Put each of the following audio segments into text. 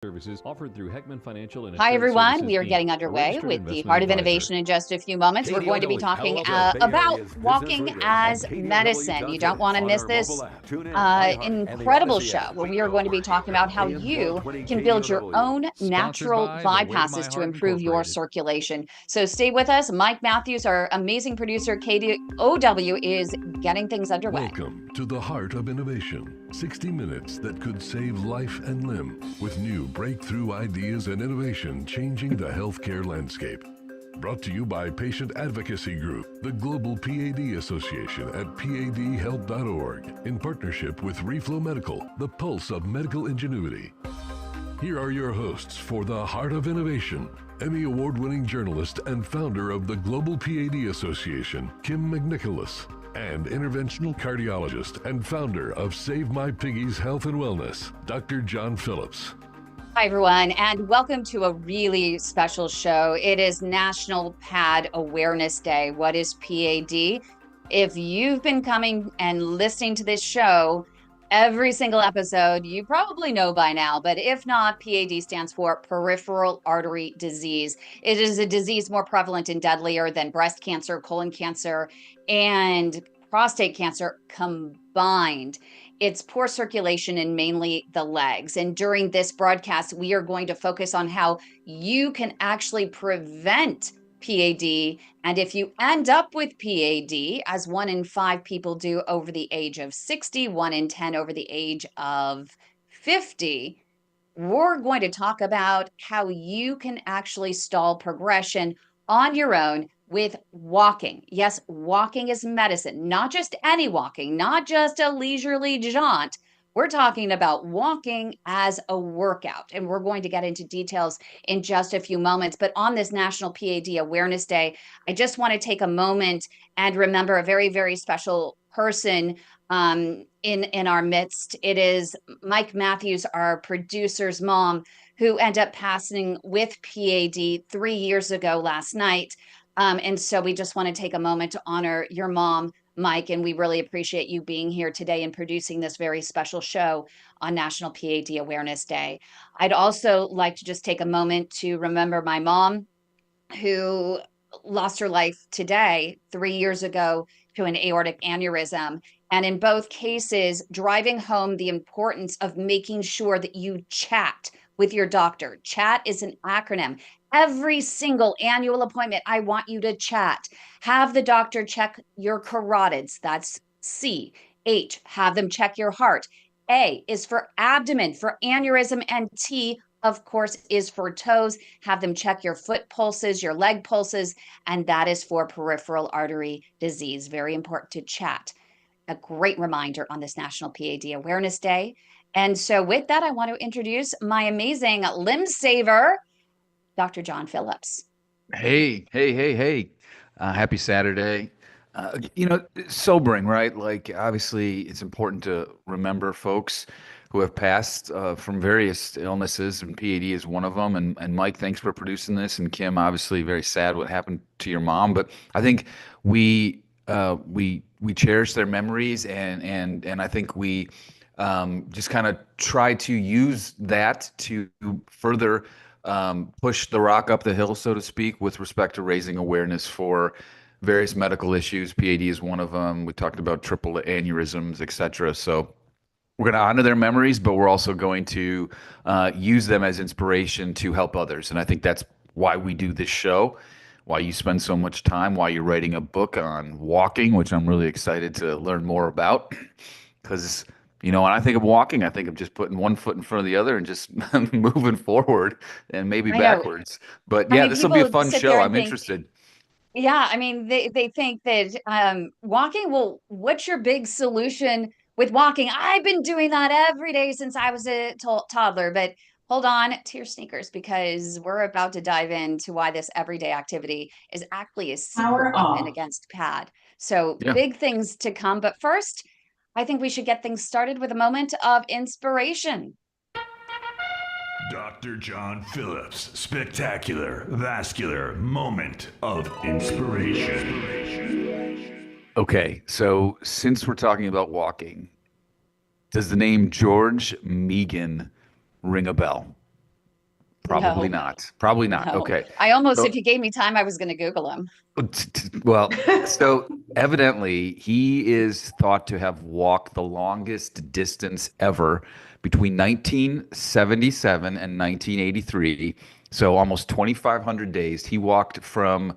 Services offered through Heckman Financial and Hi, Insurance everyone. Services, We are Inc., getting a underway registered with the investment Heart of advisor. Innovation in just a few moments. We're going to be talking about walking as medicine. You don't want to miss this incredible show where we are going to be talking about how you can build your own natural bypasses to improve your circulation. So stay with us. Mike Matthews, our amazing producer, KDOW, is getting things underway. Welcome to the Heart of Innovation. 60 minutes that could save life and limb with new breakthrough ideas and innovation changing the healthcare landscape. Brought to you by Patient Advocacy Group, the Global PAD Association at padhelp.org, in partnership with Reflow Medical, the pulse of medical ingenuity. Here are your hosts for the Heart of Innovation, Emmy Award-winning journalist and founder of the Global PAD Association, Kim McNicholas, and interventional cardiologist and founder of Save My Piggies Health and Wellness, Dr. John Phillips. Hi, everyone, and welcome to a really special show. It is National PAD Awareness Day. What is PAD? If you've been coming and listening to this show every single episode, you probably know by now, but if not, PAD stands for Peripheral Artery Disease. It is a disease more prevalent and deadlier than breast cancer, colon cancer, and prostate cancer combined. It's poor circulation in mainly the legs. And during this broadcast, we are going to focus on how you can actually prevent PAD. And if you end up with PAD, as 1 in 5 people do over the age of 60, 1 in 10 over the age of 50, we're going to talk about how you can actually stall progression on your own with walking. Yes, walking is medicine, not just any walking, not just a leisurely jaunt. We're talking about walking as a workout, and we're going to get into details in just a few moments. But on this National PAD Awareness Day, I just want to take a moment and remember a very, very special person in our midst. It is Mike Matthews, our producer's mom, who ended up passing with PAD 3 years ago last night. And so we just want to take a moment to honor your mom, Mike, and we really appreciate you being here today and producing this very special show on National PAD Awareness Day. I'd also like to just take a moment to remember my mom, who lost her life today, 3 years ago, to an aortic aneurysm. And in both cases, driving home the importance of making sure that you chat with your doctor. Chat is an acronym. Every single annual appointment, I want you to chat. Have the doctor check your carotids. That's C. H, have them check your heart. A is for abdomen, for aneurysm, and T, of course, is for toes. Have them check your foot pulses, your leg pulses, and that is for peripheral artery disease. Very important to chat. A great reminder on this National PAD Awareness Day. And so with that, I want to introduce my amazing limb saver, Dr. John Phillips. Hey. Happy Saturday. Sobering, right? Like, obviously, it's important to remember folks who have passed from various illnesses, and PAD is one of them. And Mike, thanks for producing this. And Kim, obviously, very sad what happened to your mom. But I think we cherish their memories, and I think we just kind of try to use that to further push the rock up the hill, so to speak, with respect to raising awareness for various medical issues. PAD is one of them. We talked about triple aneurysms, et cetera. So we're going to honor their memories, but we're also going to use them as inspiration to help others. And I think that's why we do this show, why you spend so much time, why you're writing a book on walking, which I'm really excited to learn more about. Because when I think of walking, I think of just putting one foot in front of the other and just moving forward and maybe backwards. But yeah, this will be a fun show. I'm interested. Yeah, I mean, they think that walking, well, what's your big solution with walking? I've been doing that every day since I was a toddler, but hold on to your sneakers, because we're about to dive into why this everyday activity is actually a secret weapon against PAD. So big things to come. But first, I think we should get things started with a moment of inspiration. Dr. John Phillips' spectacular vascular moment of inspiration. Okay, so since we're talking about walking, does the name George Megan ring a bell? Probably No, not. Probably not. no. Okay. I almost, if So, you gave me time, I was going to Google him. well, so evidently he is thought to have walked the longest distance ever between 1977 and 1983. So almost 2,500 days. He walked from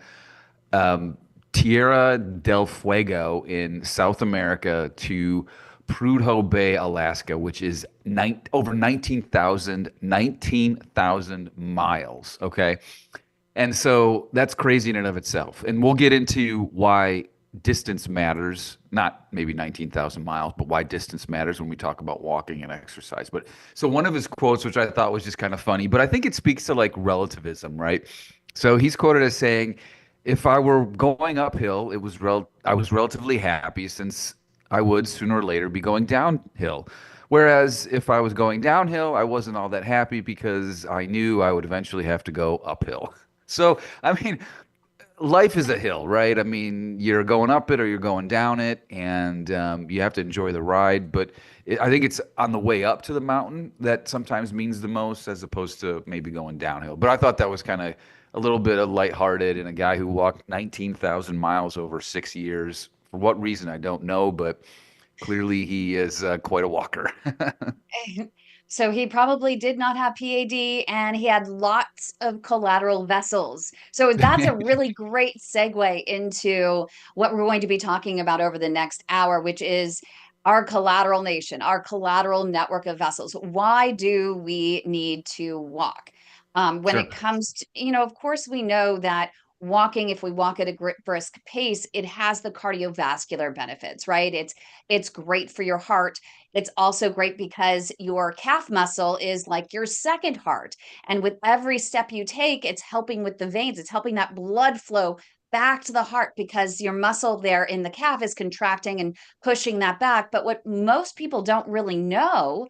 Tierra del Fuego in South America to Prudhoe Bay, Alaska, which is over 19,000 miles. Okay. And so that's crazy in and of itself. And we'll get into why distance matters, not maybe 19,000 miles, but why distance matters when we talk about walking and exercise. But so one of his quotes, which I thought was just kind of funny, but I think it speaks to like relativism, right? So he's quoted as saying, if I were going uphill, I was relatively happy since I would sooner or later be going downhill. Whereas if I was going downhill, I wasn't all that happy because I knew I would eventually have to go uphill. So, I mean, life is a hill, right? I mean, you're going up it or you're going down it, and you have to enjoy the ride. But I think it's on the way up to the mountain that sometimes means the most, as opposed to maybe going downhill. But I thought that was kind of a little bit of lighthearted, and a guy who walked 19,000 miles over 6 years. For what reason, I don't know, but clearly he is quite a walker. So he probably did not have PAD, and he had lots of collateral vessels. So that's a really great segue into what we're going to be talking about over the next hour, which is our collateral nation, our collateral network of vessels. Why do we need to walk? When Sure. it comes to, of course, we know that walking, if we walk at a brisk pace, it has the cardiovascular benefits, right? It's great for your heart. It's also great because your calf muscle is like your second heart. And with every step you take, it's helping with the veins. It's helping that blood flow back to the heart because your muscle there in the calf is contracting and pushing that back. But what most people don't really know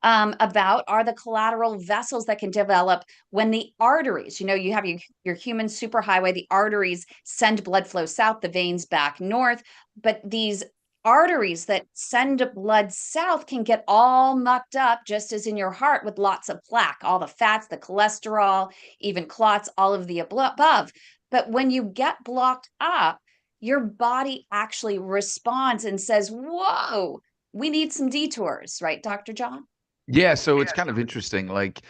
about are the collateral vessels that can develop when the arteries, you have your human superhighway, the arteries send blood flow south, the veins back north, but these arteries that send blood south can get all mucked up, just as in your heart, with lots of plaque, all the fats, the cholesterol, even clots, all of the above. But when you get blocked up, your body actually responds and says, whoa, we need some detours, right, Dr. John? Yeah, so it's kind of interesting. Like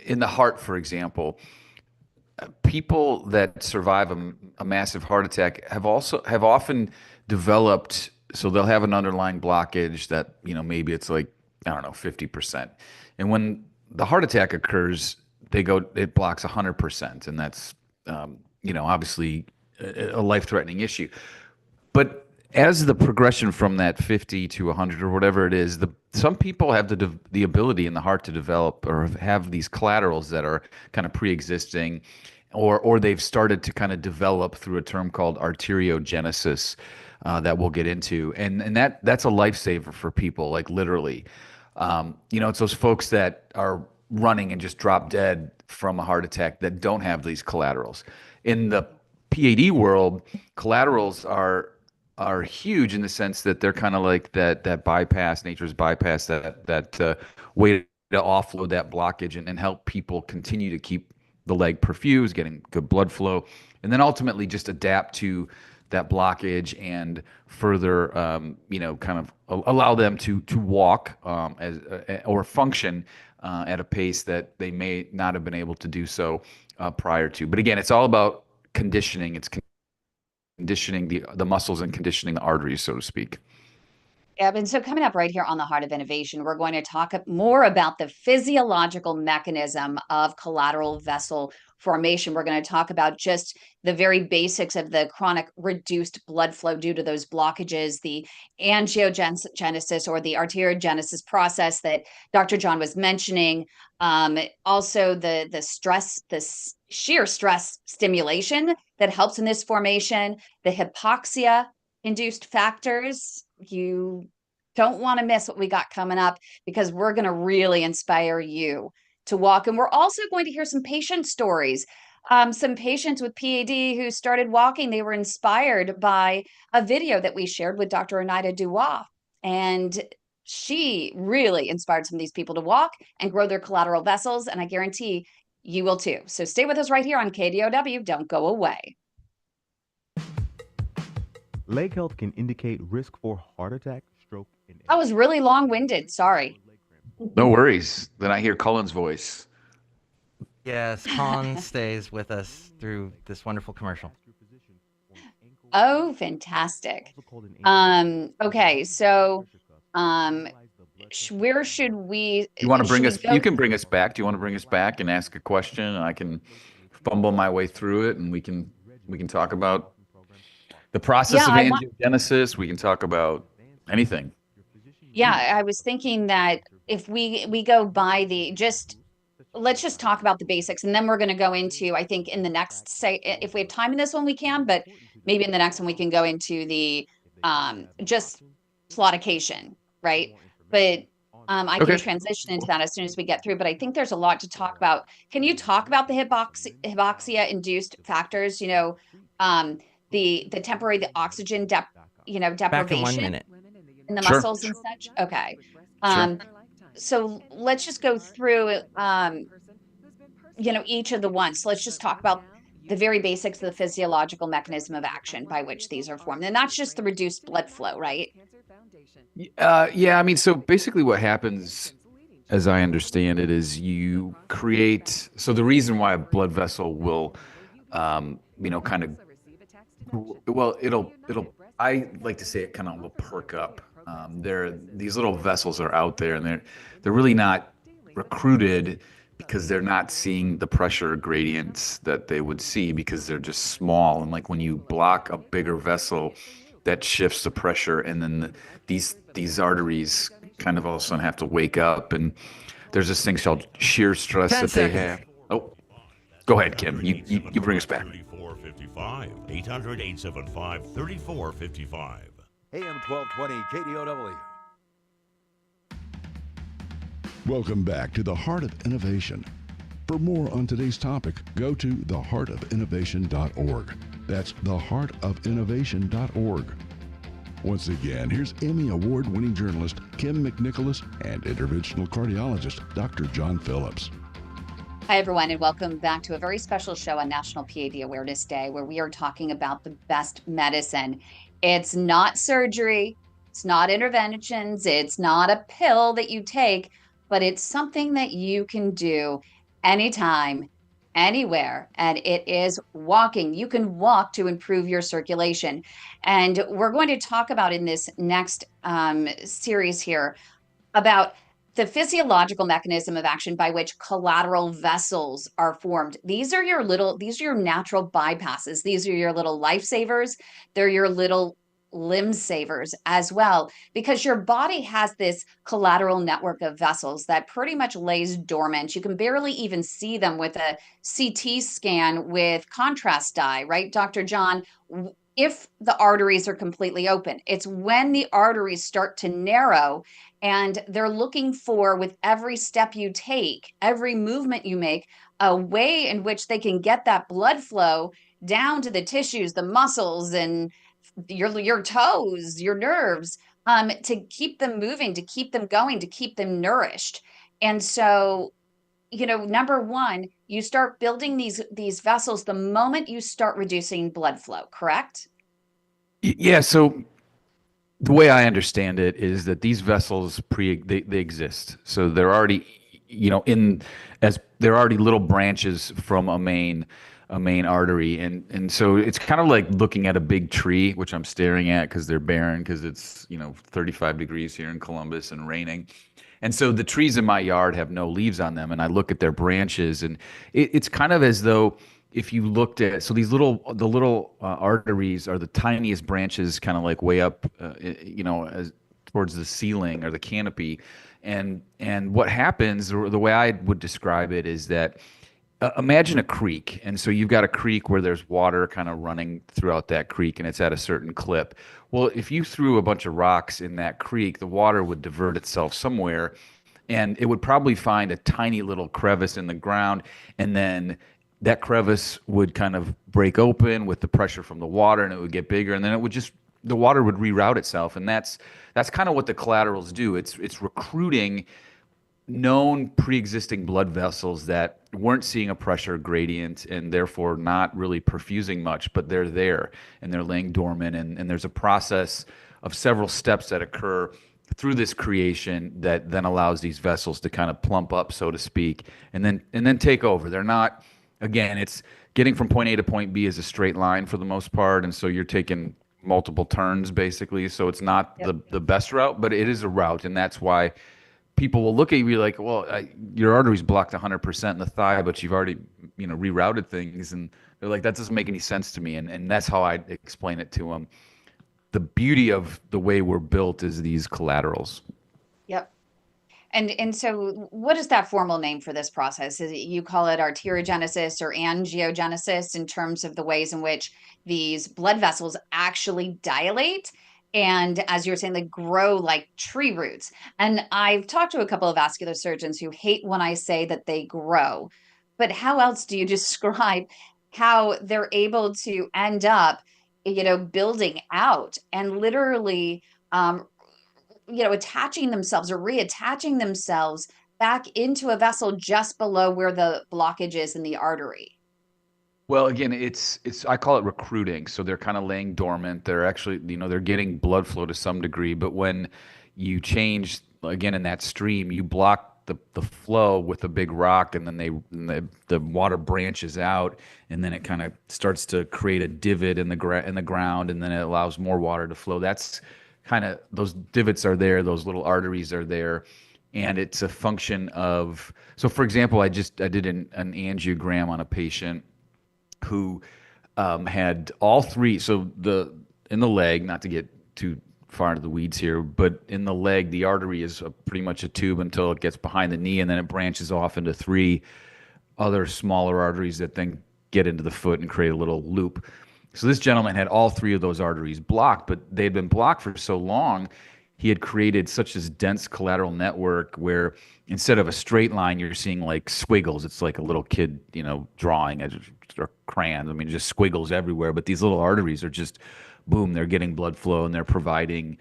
in the heart, for example, people that survive a massive heart attack have often developed. So they'll have an underlying blockage that maybe it's like, I don't know, 50%, and when the heart attack occurs, it blocks 100%, and that's obviously a life-threatening issue. But as the progression from that 50 to 100 or whatever it is, some people have the ability in the heart to develop or have these collaterals that are kind of pre-existing, or they've started to kind of develop through a term called arteriogenesis that we'll get into, and that's a lifesaver for people, like literally. It's those folks that are running and just drop dead from a heart attack that don't have these collaterals. In the PAD world, collaterals are huge in the sense that they're kind of like that bypass, nature's bypass, that way to offload that blockage and help people continue to keep the leg perfused, getting good blood flow, and then ultimately just adapt to that blockage and further, kind of allow them to walk or function at a pace that they may not have been able to do so prior to. But again, it's all about conditioning. It's conditioning the muscles and conditioning the arteries, so to speak. Yep. And so coming up right here on the Heart of Innovation, we're going to talk more about the physiological mechanism of collateral vessel formation. We're going to talk about just the very basics of the chronic reduced blood flow due to those blockages, the angiogenesis or the arteriogenesis process that Dr. John was mentioning. Also the stress, shear stress stimulation that helps in this formation, the hypoxia induced factors. You don't want to miss what we got coming up, because we're going to really inspire you to walk. And we're also going to hear some patient stories. Some patients with PAD who started walking, they were inspired by a video that we shared with Dr. Anahita Dua. And she really inspired some of these people to walk and grow their collateral vessels. And I guarantee you will too. So stay with us right here on KDOW. Don't go away. Leg health can indicate risk for heart attack, stroke, and I was really long-winded. Sorry. No worries. Then I hear Cullen's voice. Yes, Colin stays with us through this wonderful commercial. Oh, fantastic. Okay, so where should we? You want to bring us? go- You can bring us back. Do you want to bring us back and ask a question, and I can fumble my way through it, and we can talk about the process of angiogenesis. We can talk about anything. Yeah, I was thinking that if we go by let's just talk about the basics, and then we're going to go into, I think in the next, say, if we have time in this one, we can, but maybe in the next one, we can go into the just claudication, right? But I can transition into that as soon as we get through, but I think there's a lot to talk about. Can you talk about the hypoxia-induced factors, the temporary, the oxygen deprivation? Back in 1 minute. In the muscles and such? Okay. So let's just go through, each of the ones. So let's just talk about the very basics of the physiological mechanism of action by which these are formed. And that's just the reduced blood flow, right? Yeah, I mean, so basically what happens, as I understand it, is you create, so the reason why a blood vessel will, kind of, well, I like to say it kind of will perk up. These little vessels are out there, and they're really not recruited because they're not seeing the pressure gradients that they would see because they're just small. And like when you block a bigger vessel, that shifts the pressure, and then these arteries kind of all of a sudden have to wake up. And there's this thing called shear stress that they have. Oh, go ahead, Kim. You bring us back. 3455 800-875-3455. AM 1220 KDOW. Welcome back to the Heart of Innovation. For more on today's topic, go to theheartofinnovation.org. That's theheartofinnovation.org. Once again, here's Emmy Award-winning journalist Kim McNicholas and interventional cardiologist Dr. John Phillips. Hi, everyone, and welcome back to a very special show on National PAD Awareness Day, where we are talking about the best medicine. It's not surgery, it's not interventions, it's not a pill that you take, but it's something that you can do anytime, anywhere, and it is walking. You can walk to improve your circulation. And we're going to talk about in this next series here about the physiological mechanism of action by which collateral vessels are formed. These are your natural bypasses. These are your little lifesavers. They're your little limb savers as well, because your body has this collateral network of vessels that pretty much lays dormant. You can barely even see them with a CT scan with contrast dye, right, Dr. John? If the arteries are completely open, it's when the arteries start to narrow, and they're looking for, with every step you take, every movement you make, a way in which they can get that blood flow down to the tissues, the muscles, and your toes, your nerves, to keep them moving, to keep them going, to keep them nourished. And so, number one, you start building these vessels the moment you start reducing blood flow, correct? Yeah, so the way I understand it is that these vessels they exist. So they're already, they're already little branches from a main artery, and so it's kind of like looking at a big tree, which I'm staring at because they're barren, because it's 35 degrees here in Columbus and raining. And so the trees in my yard have no leaves on them, and I look at their branches, and it's kind of as though if you looked at, so the little arteries are the tiniest branches, kind of like way up, as towards the ceiling or the canopy. And what happens, the way I would describe it is that imagine a creek. And so you've got a creek where there's water kind of running throughout that creek, and it's at a certain clip. Well, if you threw a bunch of rocks in that creek, the water would divert itself somewhere, and it would probably find a tiny little crevice in the ground, and then that crevice would kind of break open with the pressure from the water, and it would get bigger, and then the water would reroute itself. And that's kind of what the collaterals do. It's recruiting known pre-existing blood vessels that weren't seeing a pressure gradient and therefore not really perfusing much, but they're there and they're laying dormant. And there's a process of several steps that occur through this creation that then allows these vessels to kind of plump up, so to speak, and then take over. They're not, again, it's getting from point A to point B is a straight line for the most part, and so you're taking multiple turns basically. So it's not the best route, but it is a route, and that's why people will look at you like, well, your artery's blocked 100% in the thigh, but you've already, rerouted things, and they're like, that doesn't make any sense to me, and that's how I explain it to them. The beauty of the way we're built is these collaterals. Yep. And so what is that formal name for this process? Is it, you call it arteriogenesis or angiogenesis in terms of the ways in which these blood vessels actually dilate and, as you were saying, they grow like tree roots. And I've talked to a couple of vascular surgeons who hate when I say that they grow, but how else do you describe how they're able to end up, building out and literally attaching themselves or reattaching themselves back into a vessel just below where the blockage is in the artery? Well, again, it's I call it recruiting. So they're kind of laying dormant. They're actually, they're getting blood flow to some degree, but when you change again in that stream, you block the flow with a big rock, and then the water branches out, and then it kind of starts to create a divot in the ground, and then it allows more water to flow. That's kind of, those divots are there, those little arteries are there, and it's a function of, so for example, I did an angiogram on a patient who had all three. So in the leg, not to get too far into the weeds here, but in the leg, the artery is pretty much a tube until it gets behind the knee, and then it branches off into three other smaller arteries that then get into the foot and create a little loop. So this gentleman had all three of those arteries blocked, but they had been blocked for so long, he had created such this dense collateral network where instead of a straight line, you're seeing like squiggles. It's like a little kid, drawing or crayons. I mean, just squiggles everywhere. But these little arteries are just, boom, they're getting blood flow, and they're providing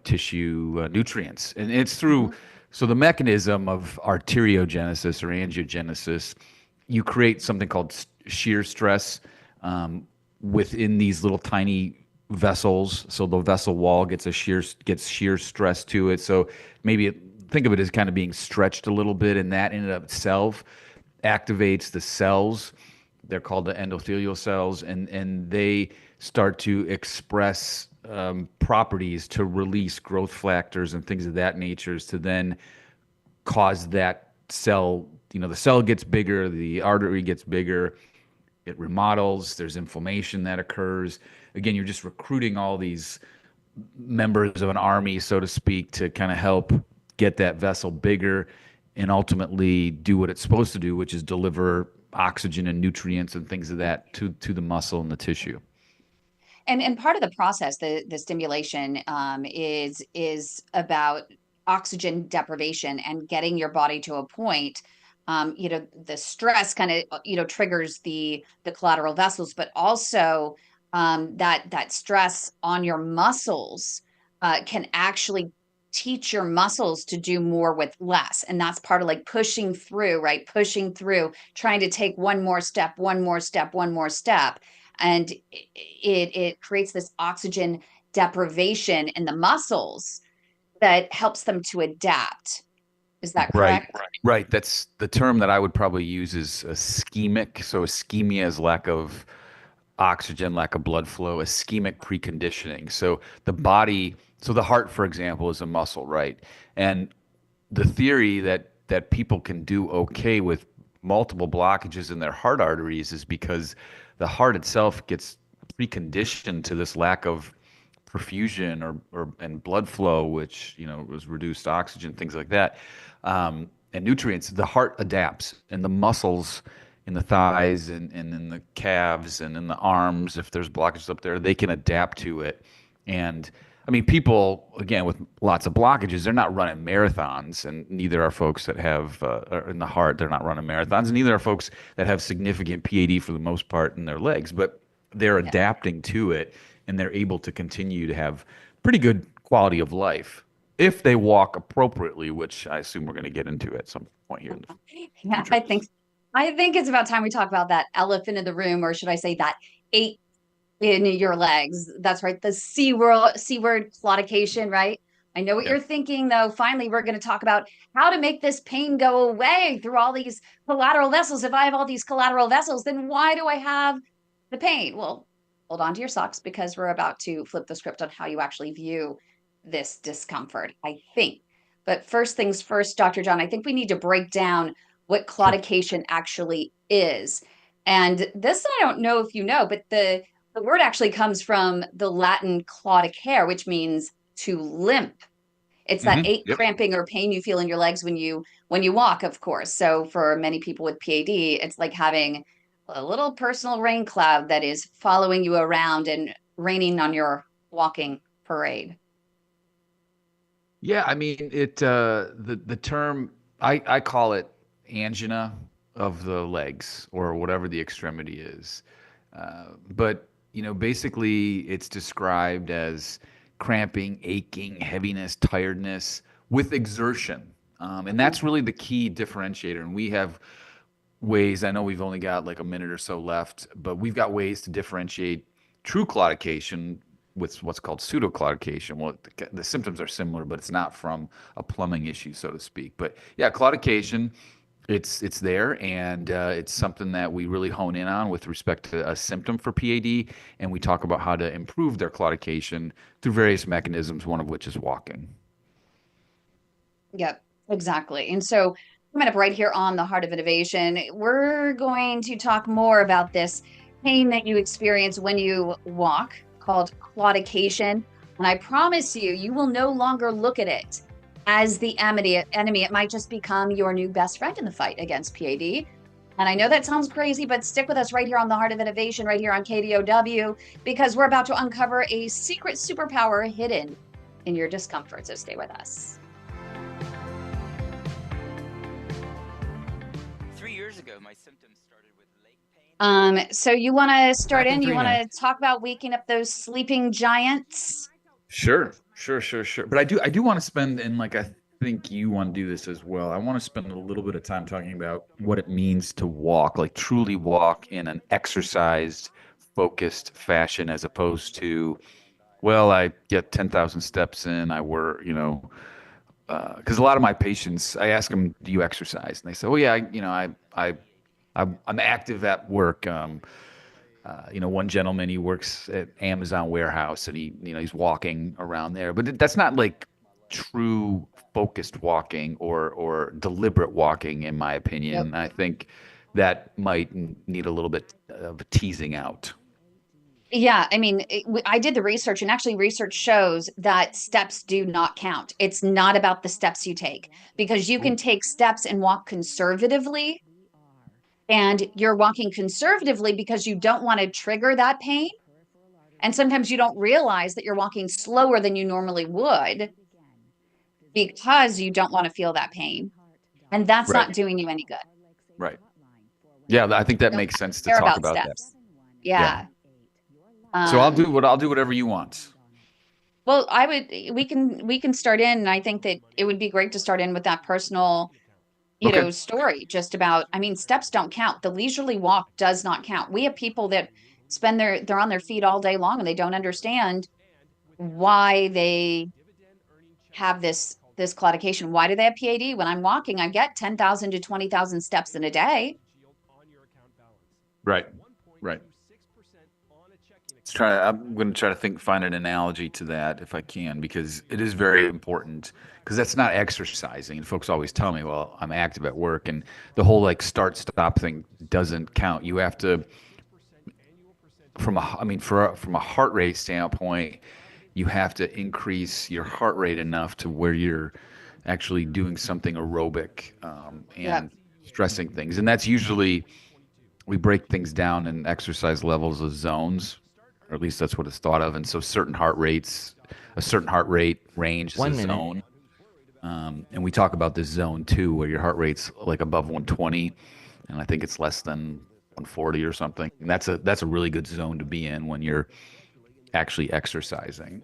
tissue nutrients. And it's through, so the mechanism of arteriogenesis or angiogenesis, you create something called shear stress within these little tiny vessels. So the vessel wall gets shear stress to it. So think of it as kind of being stretched a little bit, and that in and of itself activates the cells. They're called the endothelial cells, and they start to express properties to release growth factors and things of that nature to then cause that cell, the cell gets bigger, the artery gets bigger, it remodels, there's inflammation that occurs. Again, you're just recruiting all these members of an army, so to speak, to kind of help get that vessel bigger and ultimately do what it's supposed to do, which is deliver oxygen and nutrients and things of that to the muscle and the tissue. And part of the process, the stimulation, is about oxygen deprivation and getting your body to a point. The stress kind of triggers the collateral vessels, but also that stress on your muscles can actually teach your muscles to do more with less. And that's part of like pushing through, right? Pushing through, trying to take one more step. And it creates this oxygen deprivation in the muscles that helps them to adapt. Is that correct? Right. That's the term that I would probably use is ischemic. So ischemia is lack of oxygen, lack of blood flow, ischemic preconditioning. So the heart, for example, is a muscle, right? And the theory that people can do okay with multiple blockages in their heart arteries is because the heart itself gets preconditioned to this lack of perfusion and blood flow, which was reduced oxygen, things like that, and nutrients. The heart adapts, and the muscles in the thighs and in the calves and in the arms, if there's blockages up there, they can adapt to it. And I mean, people, again, with lots of blockages, they're not running marathons, and neither are folks that have, in the heart, they're not running marathons, and neither are folks that have significant PAD for the most part in their legs, but they're adapting to it, and they're able to continue to have pretty good quality of life. if they walk appropriately, which I assume we're going to get into at some point here in the Yeah, future. I think it's about time we talk about that elephant in the room, or should I say that ache in your legs. That's right. The C word claudication, right? I know what Yeah. you're thinking, though. Finally, we're going to talk about how to make this pain go away through all these collateral vessels. If I have all these collateral vessels, then why do I have the pain? Well, hold on to your socks because we're about to flip the script on how you actually view this discomfort, I think. But first things first, Dr. John, I think we need to break down what claudication actually is. And this, I don't know if you know, but the word actually comes from the Latin claudicare, which means to limp. It's that ache, Yep. cramping, or pain you feel in your legs when you walk, of course. So for many people with PAD, it's like having a little personal rain cloud that is following you around and raining on your walking parade. Yeah, I mean the term I call it angina of the legs or whatever the extremity is. But basically it's described as cramping, aching, heaviness, tiredness with exertion. And that's really the key differentiator. And we have ways, I know we've only got like a minute or so left, but we've got ways to differentiate true claudication with what's called pseudoclaudication. Well, the symptoms are similar, but it's not from a plumbing issue, so to speak. But yeah, claudication, it's there, and it's something that we really hone in on with respect to a symptom for PAD, and we talk about how to improve their claudication through various mechanisms, one of which is walking. Yep, exactly. And so coming up right here on the Heart of Innovation, we're going to talk more about this pain that you experience when you walk called claudication. And I promise you, you will no longer look at it as the enemy. It might just become your new best friend in the fight against PAD. And I know that sounds crazy, but stick with us right here on the Heart of Innovation, right here on KDOW, because we're about to uncover a secret superpower hidden in your discomfort. So stay with us. 3 years ago, my symptoms started with leg pain. So you want to start Back in in? You 3 want to minutes. talk about waking up those sleeping giants? Sure. But I do want to spend, and like I think you want to do this as well. I want to spend a little bit of time talking about what it means to walk, like truly walk in an exercised, focused fashion, as opposed to, well, I get 10,000 steps in, I work, because a lot of my patients, I ask them, do you exercise? And they say, oh yeah, I'm active at work. One gentleman, he works at Amazon warehouse and he's walking around there, but that's not like true focused walking or deliberate walking, in my opinion. Yep. I think that might need a little bit of teasing out. Yeah, I mean, I did the research, and actually, research shows that steps do not count. It's not about the steps you take, because you can take steps and walk conservatively, and you're walking conservatively because you don't want to trigger that pain. And sometimes you don't realize that you're walking slower than you normally would because you don't want to feel that pain. And that's Right. not doing you any good. Right. Yeah, I think that makes sense to Care talk about about steps. Yeah. So I'll do whatever you want. Well, we can start in, and I think that it would be great to start in with that personal, Okay. story just about, I mean, steps don't count. The leisurely walk does not count. We have people that they're on their feet all day long and they don't understand why they have this claudication. Why do they have PAD? When I'm walking, I get 10,000 to 20,000 steps in a day. Right. I'm going to try to find an analogy to that if I can, because it is very important, because that's not exercising. And folks always tell me, well, I'm active at work, and the whole like start stop thing doesn't count. You have to, from a heart rate standpoint, you have to increase your heart rate enough to where you're actually doing something aerobic and stressing things. And that's usually, we break things down in exercise levels of zones, or at least that's what it's thought of. And so a certain heart rate range is 1 a minute. zone. And we talk about this zone too, where your heart rate's like above 120, and I think it's less than 140 or something. And that's a really good zone to be in when you're actually exercising.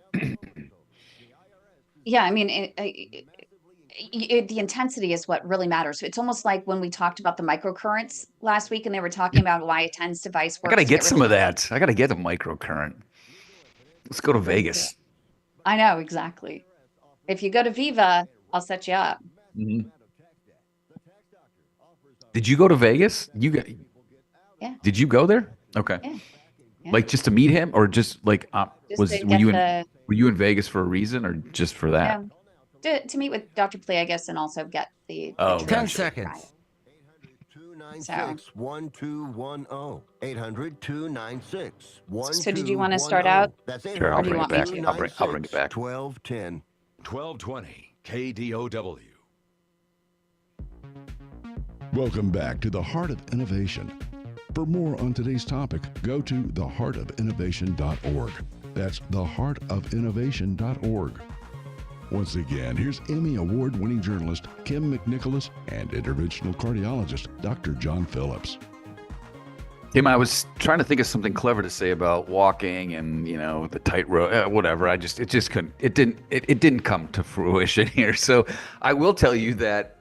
Yeah, I mean, the intensity is what really matters. It's almost like when we talked about the microcurrents last week, and they were talking about why a TENS device I gotta works to get get rid some of. of that. I gotta get a microcurrent. Let's go to Let's do it. Vegas. I know exactly. If you go to Viva, I'll set you up. Mhm. Did you go to Vegas? Yeah, Did you go there? Okay. yeah, yeah. Like just to meet him, or just like Just to were get you in the were you in Vegas for a reason, or just for that? to meet with Dr. Plea, I guess, and also get the Oh, treatment. 10 gotcha. seconds. 296-1210. 800-296. So did you want to start out? That's Sure, I'll do you bring it want me back. to? I'll bring it back. 1210. 1220 KDOW. Welcome back to the Heart of Innovation. For more on today's topic, go to theheartofinnovation.org. That's theheartofinnovation.org. Once again, here's Emmy Award-winning journalist Kim McNicholas and interventional cardiologist Dr. John Phillips. Tim, I was trying to think of something clever to say about walking and, the tightrope, whatever. It just couldn't. It didn't come to fruition here. So I will tell you that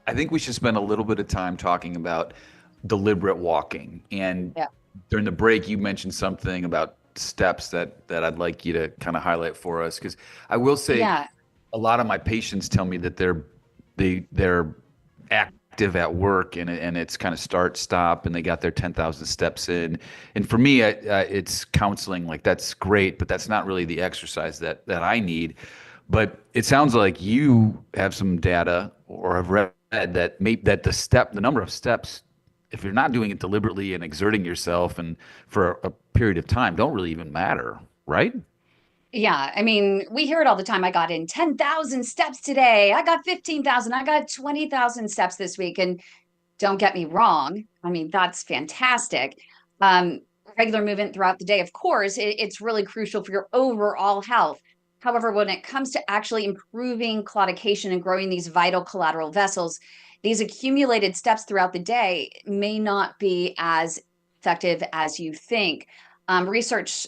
I think we should spend a little bit of time talking about deliberate walking. And during the break, you mentioned something about steps that I'd like you to kind of highlight for us, because I will say a lot of my patients tell me that they're active at work and it's kind of start stop and they got their 10,000 steps in. And for me, it's counseling. Like, that's great, but that's not really the exercise that I need. But it sounds like you have some data or have read that the number of steps, if you're not doing it deliberately and exerting yourself and for a period of time, don't really even matter, right? Yeah, I mean, we hear it all the time. I got in 10,000 steps today. I got 15,000. I got 20,000 steps this week. And don't get me wrong. I mean, that's fantastic. Regular movement throughout the day, of course, it's really crucial for your overall health. However, when it comes to actually improving claudication and growing these vital collateral vessels, these accumulated steps throughout the day may not be as effective as you think. Research,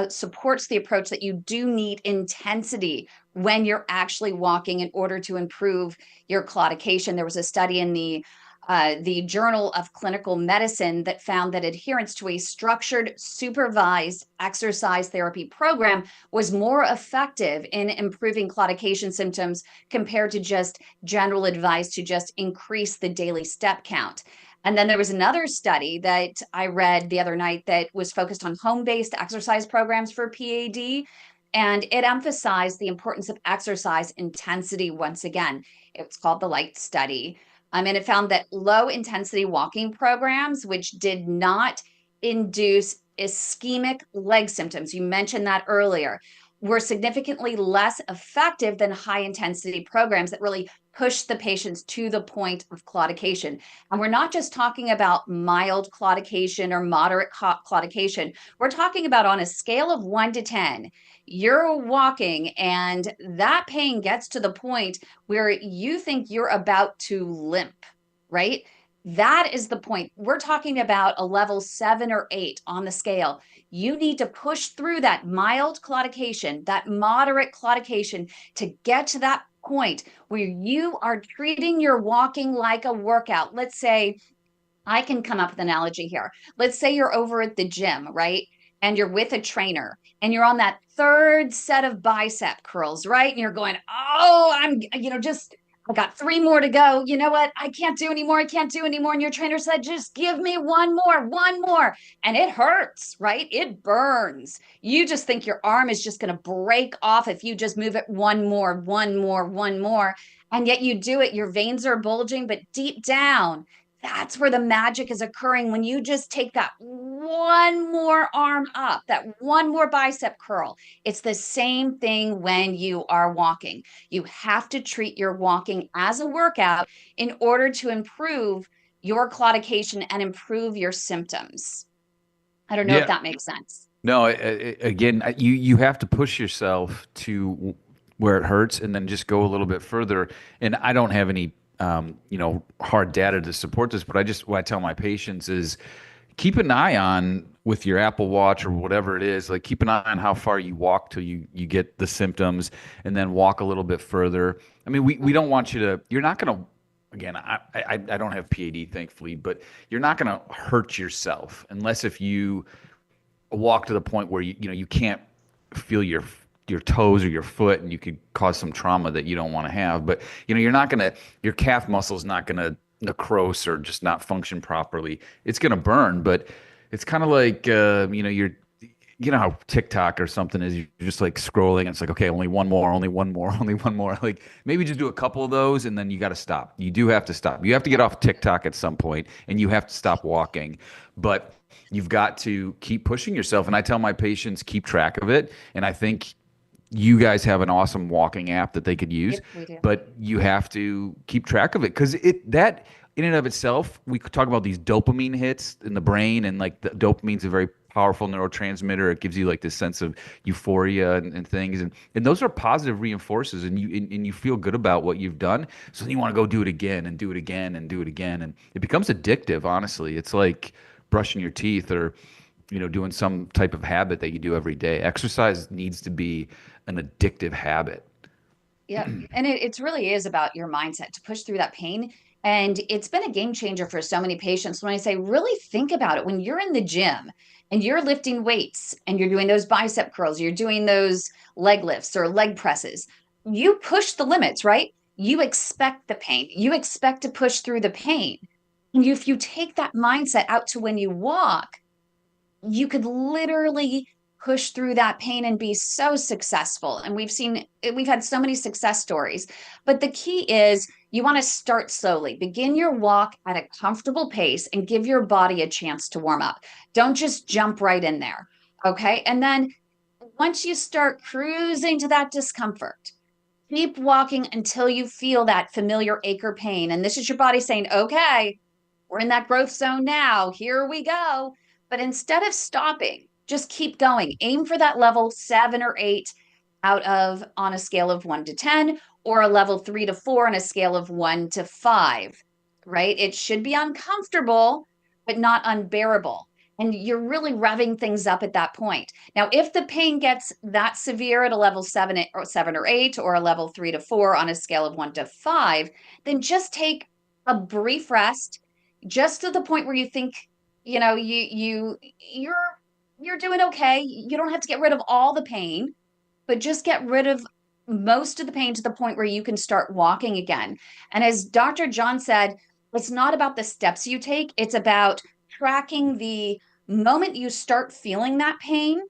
supports the approach that you do need intensity when you're actually walking in order to improve your claudication. There was a study in the Journal of Clinical Medicine that found that adherence to a structured, supervised exercise therapy program was more effective in improving claudication symptoms compared to just general advice to just increase the daily step count. And then there was another study that I read the other night that was focused on home-based exercise programs for PAD, and it emphasized the importance of exercise intensity once again. It's called the LIGHT study. And it found that low intensity walking programs, which did not induce ischemic leg symptoms, you mentioned that earlier, were significantly less effective than high intensity programs that really push the patients to the point of claudication. And we're not just talking about mild claudication or moderate claudication. We're talking about on a scale of 1 to 10, you're walking and that pain gets to the point where you think you're about to limp, right? That is the point. We're talking about a level 7 or 8 on the scale. You need to push through that mild claudication, that moderate claudication, to get to that point where you are treating your walking like a workout. Let's say, I can come up with an analogy here. Let's say you're over at the gym, right? And you're with a trainer and you're on that third set of bicep curls, right? And you're going, oh, I got 3 more to go. You know what? I can't do anymore. I can't do anymore. And your trainer said, just give me one more. And it hurts, right? It burns. You just think your arm is just going to break off if you just move it one more. And yet you do it. Your veins are bulging, but deep down, that's where the magic is occurring when you just take that one more arm up, that one more bicep curl. It's the same thing when you are walking. You have to treat your walking as a workout in order to improve your claudication and improve your symptoms. I don't know if that makes sense. No, again, you have to push yourself to where it hurts and then just go a little bit further. And I don't have any hard data to support this, but what I tell my patients is keep an eye on with your Apple Watch or whatever it is, like keep an eye on how far you walk till you get the symptoms, and then walk a little bit further. I mean, we don't want you to, you're not going to, again, I don't have PAD, thankfully, but you're not going to hurt yourself unless if you walk to the point where you can't feel your toes or your foot, and you could cause some trauma that you don't want to have. But you're not going to, your calf muscle's not going to necrose or just not function properly. It's going to burn, but it's kind of like how TikTok or something is. You're just like scrolling, and it's like, okay, only one more, only one more, only one more. Like maybe just do a couple of those, and then you got to stop. You do have to stop. You have to get off TikTok at some point, and you have to stop walking. But you've got to keep pushing yourself. And I tell my patients, keep track of it. And I think you guys have an awesome walking app that they could use. Yep, we do. But you have to keep track of it, because that in and of itself, we could talk about these dopamine hits in the brain, and like the dopamine's a very powerful neurotransmitter. It gives you like this sense of euphoria and things, and those are positive reinforcers, and you feel good about what you've done. So then you want to go do it again and do it again and do it again, and it becomes addictive. Honestly, it's like brushing your teeth or doing some type of habit that you do every day. Exercise needs to be an addictive habit. Yeah. And it really is about your mindset to push through that pain. And it's been a game changer for so many patients. When I say, really think about it, when you're in the gym and you're lifting weights and you're doing those bicep curls, you're doing those leg lifts or leg presses, you push the limits, right? You expect the pain. You expect to push through the pain. And if you take that mindset out to when you walk, you could literally push through that pain and be so successful. And we've had so many success stories. But the key is you want to start slowly. Begin your walk at a comfortable pace and give your body a chance to warm up. Don't just jump right in there. Okay. And then once you start cruising to that discomfort, keep walking until you feel that familiar ache or pain. And this is your body saying, okay, we're in that growth zone now. Here we go. But instead of stopping, just keep going. Aim for that level 7 or 8 on a scale of 1 to 10, or a level 3 to 4 on a scale of 1 to 5, right? It should be uncomfortable, but not unbearable. And you're really revving things up at that point. Now, if the pain gets that severe at a level 7 or 8, or a level 3 to 4 on a scale of 1 to 5, then just take a brief rest, just to the point where you think, you're doing okay. You don't have to get rid of all the pain, but just get rid of most of the pain to the point where you can start walking again. And as Dr. John said, it's not about the steps you take. It's about tracking the moment you start feeling that pain,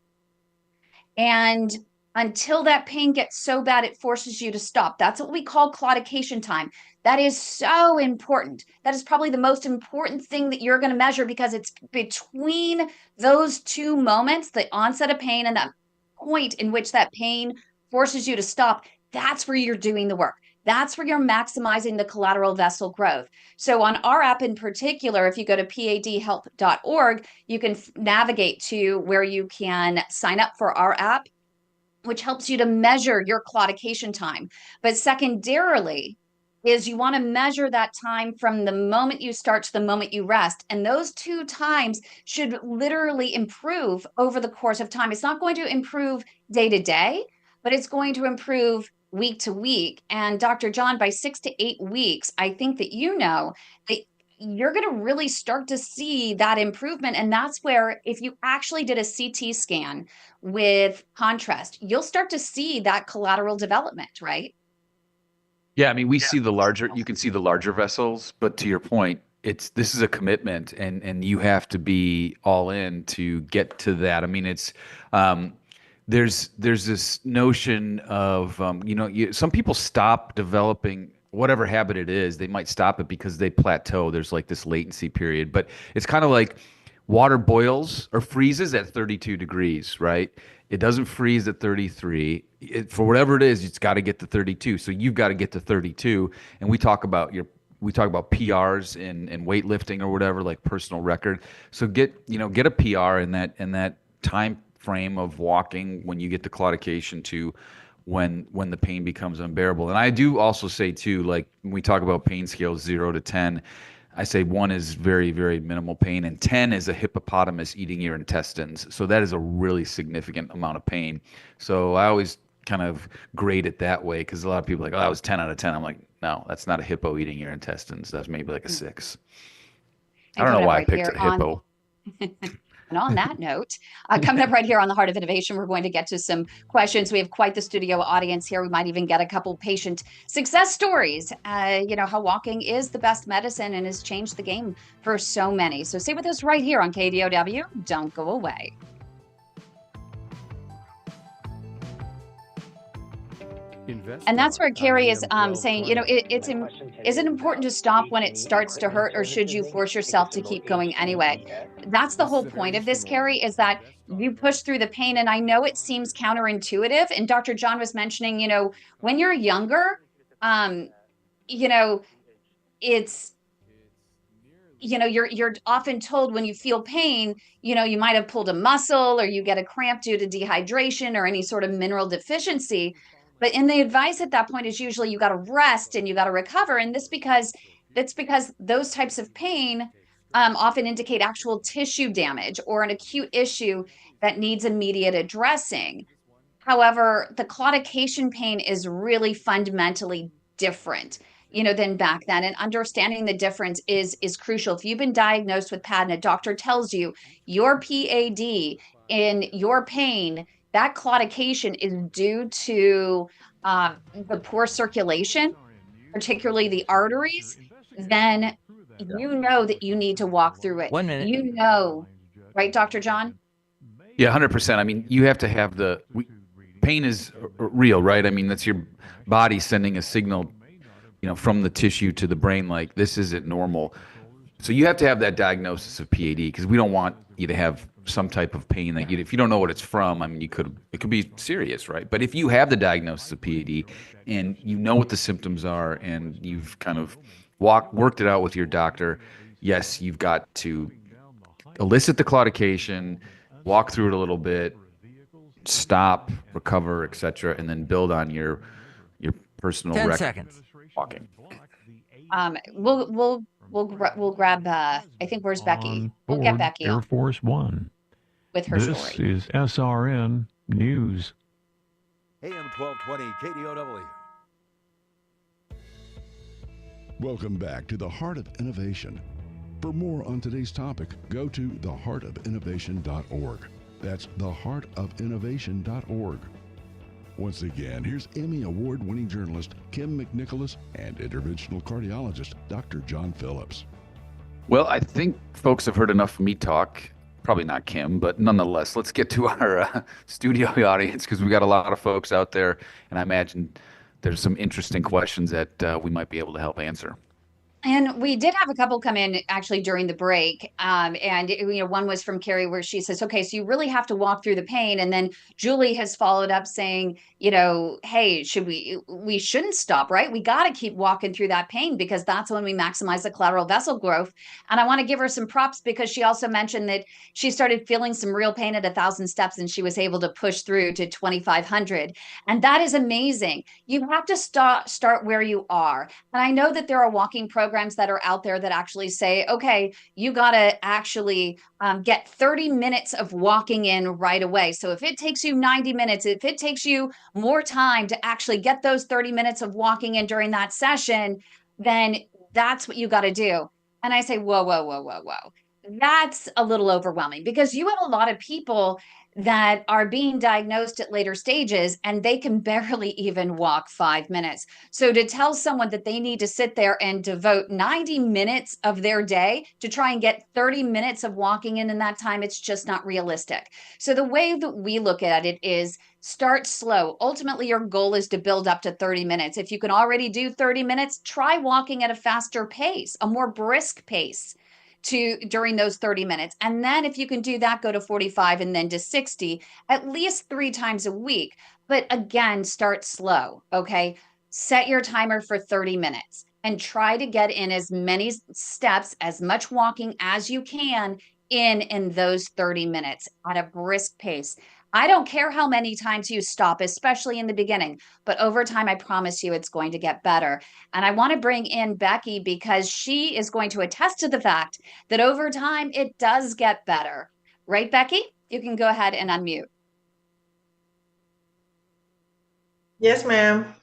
and until that pain gets so bad it forces you to stop. That's what we call claudication time. That is so important. That is probably the most important thing that you're going to measure, because it's between those two moments, the onset of pain and that point in which that pain forces you to stop. That's where you're doing the work. That's where you're maximizing the collateral vessel growth. So on our app in particular, if you go to padhealth.org, you can navigate to where you can sign up for our app, which helps you to measure your claudication time. But secondarily is you want to measure that time from the moment you start to the moment you rest. And those two times should literally improve over the course of time. It's not going to improve day to day, but it's going to improve week to week. And Dr. John, by 6 to 8 weeks, I think that that you're going to really start to see that improvement. And that's where, if you actually did a CT scan with contrast, you'll start to see that collateral development, right? Yeah, I mean, you can see the larger vessels, but to your point, this is a commitment, and you have to be all in to get to that. I mean, it's there's this notion of some people stop developing whatever habit it is. They might stop it because they plateau. There's like this latency period, but it's kind of like water boils or freezes at 32 degrees, right? It doesn't freeze at 33. For whatever it is, it's got to get to 32. So you've got to get to 32. And we talk about PRs in weightlifting or whatever, like personal record. So get a PR in that time frame of walking when you get the claudication to when the pain becomes unbearable. And I do also say too, like when we talk about pain scales 0 to 10, I say 1 is very, very minimal pain, and 10 is a hippopotamus eating your intestines. So that is a really significant amount of pain. So I always kind of grade it that way, because a lot of people are like, oh, that was 10 out of 10. I'm like, no, that's not a hippo eating your intestines. That's maybe like a 6. I don't know why I picked a hippo. And on that note, coming up right here on the Heart of Innovation, we're going to get to some questions. We have quite the studio audience here. We might even get a couple patient success stories. How walking is the best medicine and has changed the game for so many. So stay with us right here on KDOW. Don't go away. And that's where Carrie is saying, is it important to stop when it starts to hurt, or should you force yourself to keep going anyway? That's the whole point of this, Carrie, is that you push through the pain. And I know it seems counterintuitive. And Dr. John was mentioning, when you're younger, it's, you're often told when you feel pain, you might have pulled a muscle or you get a cramp due to dehydration or any sort of mineral deficiency. But in the advice at that point is usually you got to rest and you got to recover. And that's because those types of pain often indicate actual tissue damage or an acute issue that needs immediate addressing. However, the claudication pain is really fundamentally different, than back then. And understanding the difference is crucial. If you've been diagnosed with PAD and a doctor tells you your PAD in your pain, that claudication is due to the poor circulation, particularly the arteries, then you know that you need to walk through it. 1 minute. Right, Dr. John? Yeah, 100%. I mean, you have to have pain is real, right? I mean, that's your body sending a signal, from the tissue to the brain, like this isn't normal. So you have to have that diagnosis of PAD, because we don't want you to have some type of pain that if you don't know what it's from, I mean, it could be serious, right? But if you have the diagnosis of PAD and you know what the symptoms are and you've kind of worked it out with your doctor, yes, you've got to elicit the claudication, walk through it a little bit, stop, recover, etc., and then build on your personal 10 record seconds. Walking. We'll grab. I think where's Becky? We'll get Becky Air on Force One. with her This story. is SRN News. AM 1220 KDOW. Welcome back to the Heart of Innovation. For more on today's topic, go to theheartofinnovation.org. That's theheartofinnovation.org. Once again, here's Emmy Award-winning journalist Kim McNicholas and interventional cardiologist Dr. John Phillips. Well, I think folks have heard enough of me talk. Probably not Kim, but nonetheless, let's get to our studio audience, because we got a lot of folks out there, and I imagine there's some interesting questions that we might be able to help answer. And we did have a couple come in actually during the break. One was from Carrie where she says, okay, so you really have to walk through the pain. And then Julie has followed up saying, hey, we shouldn't stop, right? We got to keep walking through that pain because that's when we maximize the collateral vessel growth. And I want to give her some props because she also mentioned that she started feeling some real pain at 1,000 steps and she was able to push through to 2,500. And that is amazing. You have to start where you are. And I know that there are walking programs that are out there that actually say, okay, you got to actually get 30 minutes of walking in right away. So if it takes you 90 minutes, if it takes you more time to actually get those 30 minutes of walking in during that session, then that's what you got to do. And I say, whoa. That's a little overwhelming because you have a lot of people that are being diagnosed at later stages and they can barely even walk 5 minutes. So to tell someone that they need to sit there and devote 90 minutes of their day to try and get 30 minutes of walking in that time, it's just not realistic. So the way that we look at it is start slow. Ultimately, your goal is to build up to 30 minutes. If you can already do 30 minutes, try walking at a faster pace, a more brisk pace during those 30 minutes. And then if you can do that, go to 45 and then to 60, at least 3 times a week. But again, start slow, okay? Set your timer for 30 minutes and try to get in as many steps, as much walking as you can in those 30 minutes at a brisk pace. I don't care how many times you stop, especially in the beginning, but over time, I promise you it's going to get better. And I want to bring in Becky because she is going to attest to the fact that over time, it does get better. Right, Becky? You can go ahead and unmute. Yes, ma'am.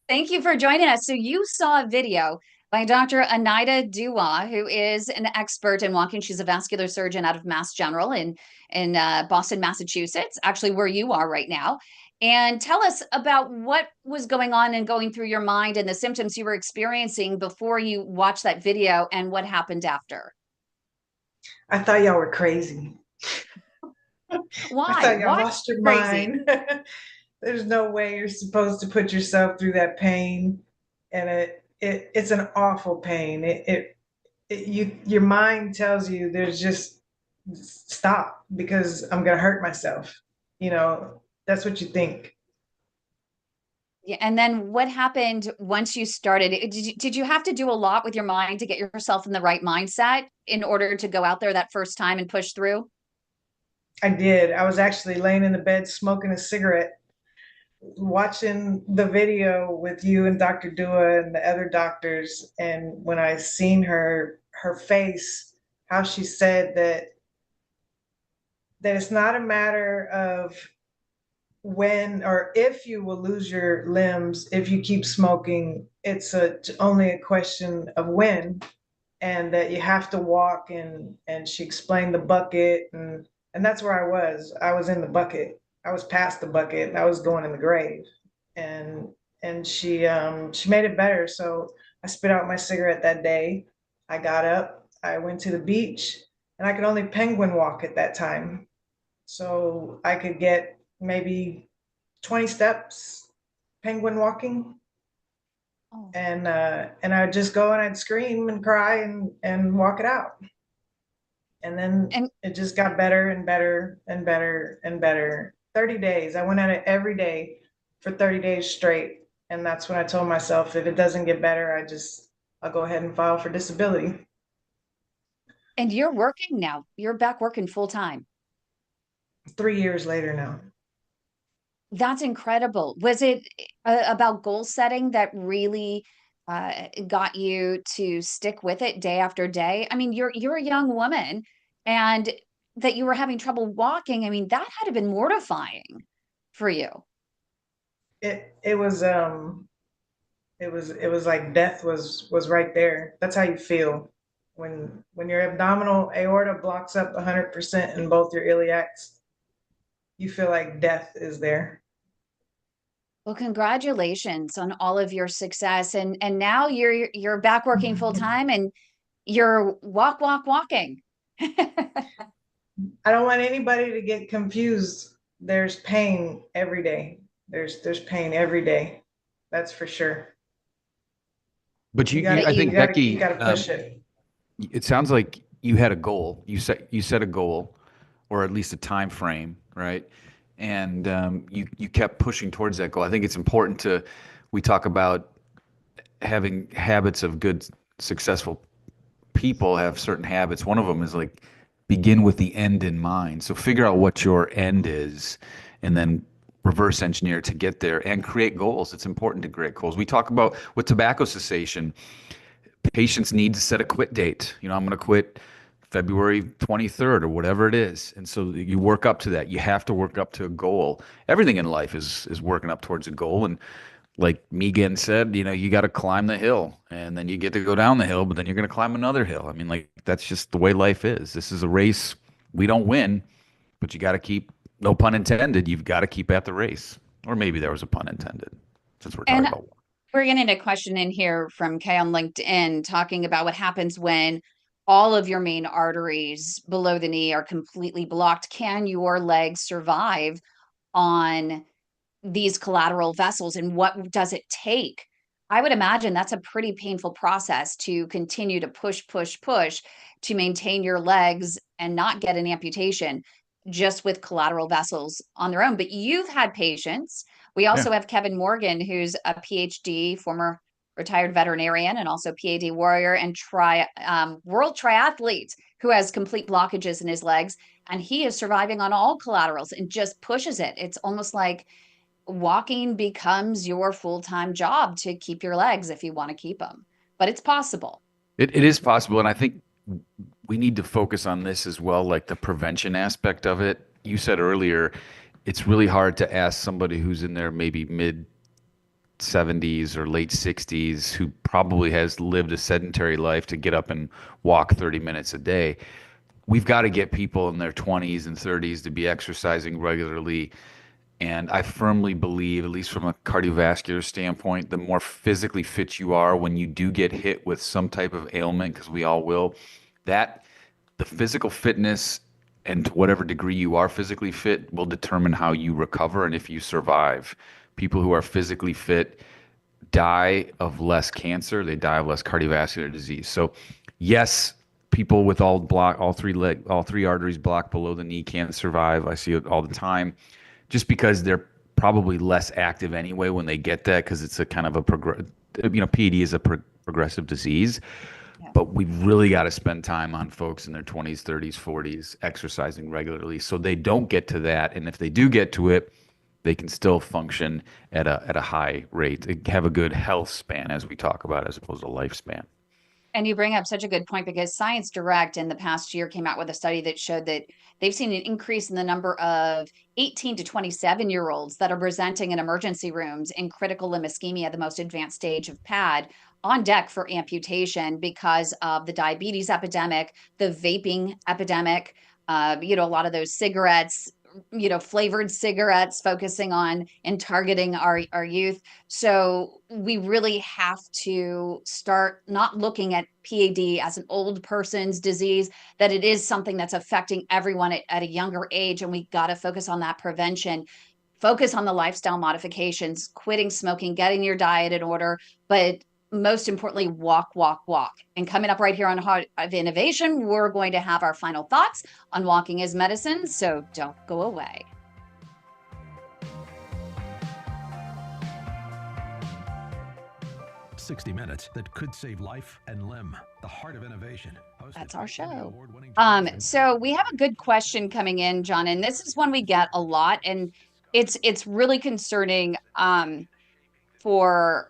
Thank you for joining us. So you saw a video by Dr. Anahita Dua, who is an expert in walking. She's a vascular surgeon out of Mass General in Boston, Massachusetts, actually where you are right now. And tell us about what was going on and going through your mind and the symptoms you were experiencing before you watched that video and what happened after. I thought y'all were crazy. Why? I thought y'all Why lost your crazy? mind. There's no way you're supposed to put yourself through that pain, and it's an awful pain. Your mind tells you there's just stop because I'm gonna hurt myself. You know, that's what you think. Yeah, and then what happened once you started? Did you have to do a lot with your mind to get yourself in the right mindset in order to go out there that first time and push through? I did. I was actually laying in the bed smoking a cigarette, watching the video with you and Dr. Dua and the other doctors. And when I seen her face, how she said that it's not a matter of when or if you will lose your limbs if you keep smoking. It's only a question of when, and that you have to walk. And she explained the bucket, and that's where I was. I was in the bucket. I was past the bucket, and I was going in the grave. And she made it better. So I spit out my cigarette that day. I got up, I went to the beach, and I could only penguin walk at that time. So I could get maybe 20 steps penguin walking. Oh. And I'd just go and I'd scream and cry and walk it out. And then it just got better and better and better and better. 30 days. I went at it every day for 30 days straight. And that's when I told myself, if it doesn't get better, I'll go ahead and file for disability. And you're working now. You're back working full time. 3 years later now. That's incredible. Was it about goal setting that really got you to stick with it day after day? I mean, you're a young woman, and that you were having trouble walking. I mean, that had to have been mortifying for you. It was like death was right there. That's how you feel when your abdominal aorta blocks up 100% in both your iliacs. You feel like death is there. Well, congratulations on all of your success, and now you're back working full time, and you're walking. I don't want anybody to get confused. There's pain every day. There's pain every day. That's for sure. But I think Becky, you gotta push it. It sounds like you had a goal. You set a goal, or at least a time frame, right? And you kept pushing towards that goal. I think it's important we talk about having habits of good, successful people have certain habits. One of them is like begin with the end in mind. So figure out what your end is, and then reverse engineer to get there and create goals. It's important to create goals. We talk about with tobacco cessation, patients need to set a quit date. I'm going to quit February 23rd or whatever it is. And so you work up to that. You have to work up to a goal. Everything in life is working up towards a goal. And like Megan said, you got to climb the hill, and then you get to go down the hill, but then you're going to climb another hill. I mean, like, that's just the way life is. This is a race. We don't win, but you got to keep, no pun intended, you've got to keep at the race. Or maybe there was a pun intended, since we're talking about. We're getting a question in here from Kay on LinkedIn talking about what happens when all of your main arteries below the knee are completely blocked. Can your legs survive on these collateral vessels, and what does it take? I would imagine that's a pretty painful process to continue to push to maintain your legs and not get an amputation just with collateral vessels on their own. But you've had patients. We also have Kevin Morgan, who's a PhD, former retired veterinarian, and also PAD warrior and world triathlete, who has complete blockages in his legs. and he is surviving on all collaterals and just pushes it. It's almost like walking becomes your full-time job to keep your legs if you want to keep them, but it's possible. It is possible, and I think we need to focus on this as well, like the prevention aspect of it. You said earlier, it's really hard to ask somebody who's in their maybe mid 70s or late 60s who probably has lived a sedentary life to get up and walk 30 minutes a day. We've got to get people in their 20s and 30s to be exercising regularly. And I firmly believe, at least from a cardiovascular standpoint, the more physically fit you are when you do get hit with some type of ailment, because we all will, that the physical fitness and to whatever degree you are physically fit will determine how you recover and if you survive. People who are physically fit die of less cancer, they die of less cardiovascular disease. So yes, people with all three arteries blocked below the knee can survive. I see it all the time, just because they're probably less active anyway when they get that, because it's a kind of a PED is a progressive disease. Yeah. But we've really got to spend time on folks in their 20s, 30s, 40s exercising regularly so they don't get to that. And if they do get to it, they can still function at a high rate, have a good health span, as we talk about, as opposed to lifespan. And you bring up such a good point, because Science Direct in the past year came out with a study that showed that they've seen an increase in the number of 18 to 27-year-olds that are presenting in emergency rooms in critical limb ischemia, the most advanced stage of PAD, on deck for amputation because of the diabetes epidemic, the vaping epidemic, a lot of those cigarettes, flavored cigarettes, focusing on and targeting our youth. So we really have to start not looking at PAD as an old person's disease, that it is something that's affecting everyone at a younger age. And we got to focus on that prevention, focus on the lifestyle modifications, quitting smoking, getting your diet in order, but most importantly, walk. And coming up right here on Heart of Innovation, we're going to have our final thoughts on walking as medicine. So don't go away. "60 Minutes that could save life and limb." The Heart of Innovation. That's our show. So we have a good question coming in, John, and this is one we get a lot, and it's really concerning for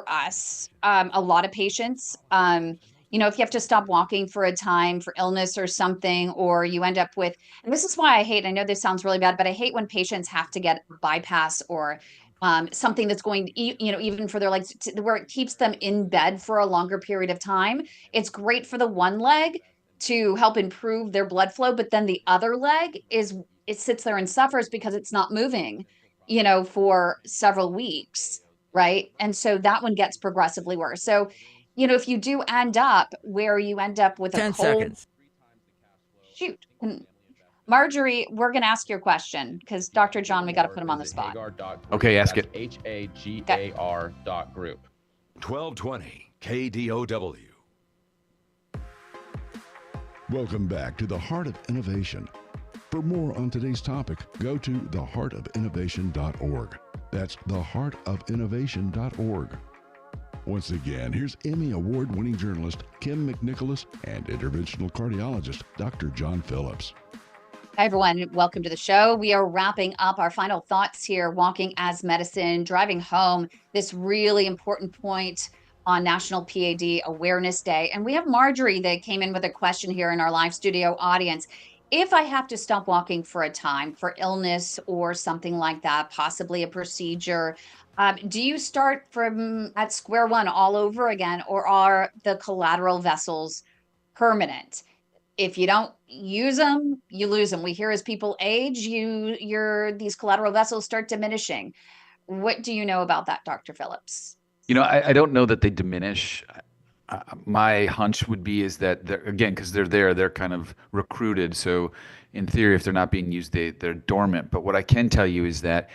us. A lot of patients, if you have to stop walking for a time for illness or something, or you end up with, and this is why I know this sounds really bad, but I hate when patients have to get bypass or something that's going to, even for their legs, where it keeps them in bed for a longer period of time. It's great for the one leg to help improve their blood flow, but then the other leg it sits there and suffers because it's not moving, for several weeks. Right. And so that one gets progressively worse. So, if you do end up where you end up with 10 a cold, seconds. Shoot. Marjorie, we're going to ask your question because Dr. John, we got to put him on the spot. Okay, ask it. HAGAR.group. 1220 KDOW. Welcome back to the Heart of Innovation. For more on today's topic, go to theheartofinnovation.org. That's theheartofinnovation.org. Once again, here's Emmy Award-winning journalist Kim McNicholas and interventional cardiologist Dr. John Phillips. Hi, everyone. Welcome to the show. We are wrapping up our final thoughts here, walking as medicine, driving home this really important point on National PAD Awareness Day. And we have Marjorie that came in with a question here in our live studio audience. If I have to stop walking for a time for illness or something like that, possibly a procedure, do you start from at square one all over again, or are the collateral vessels permanent? If you don't use them, you lose them. We hear as people age, these collateral vessels start diminishing. What do you know about that, Dr. Phillips? I don't know that they diminish. My hunch would be is that because they're kind of recruited. So in theory, if they're not being used, they're dormant. But what I can tell you is that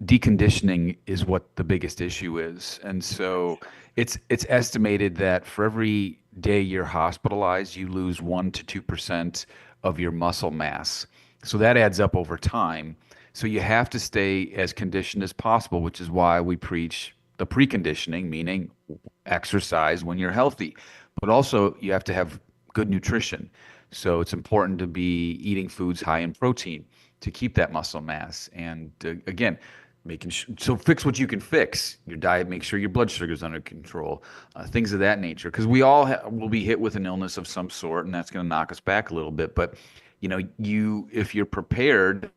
deconditioning is what the biggest issue is. And so it's estimated that for every day you're hospitalized, you lose 1 to 2% of your muscle mass. So that adds up over time. So you have to stay as conditioned as possible, which is why we preach the preconditioning, meaning exercise when you're healthy, but also you have to have good nutrition. So it's important to be eating foods high in protein to keep that muscle mass. And again, so fix what you can fix. Your diet, make sure your blood sugar's under control, things of that nature. Because we all will be hit with an illness of some sort, and that's going to knock us back a little bit. But if you're prepared,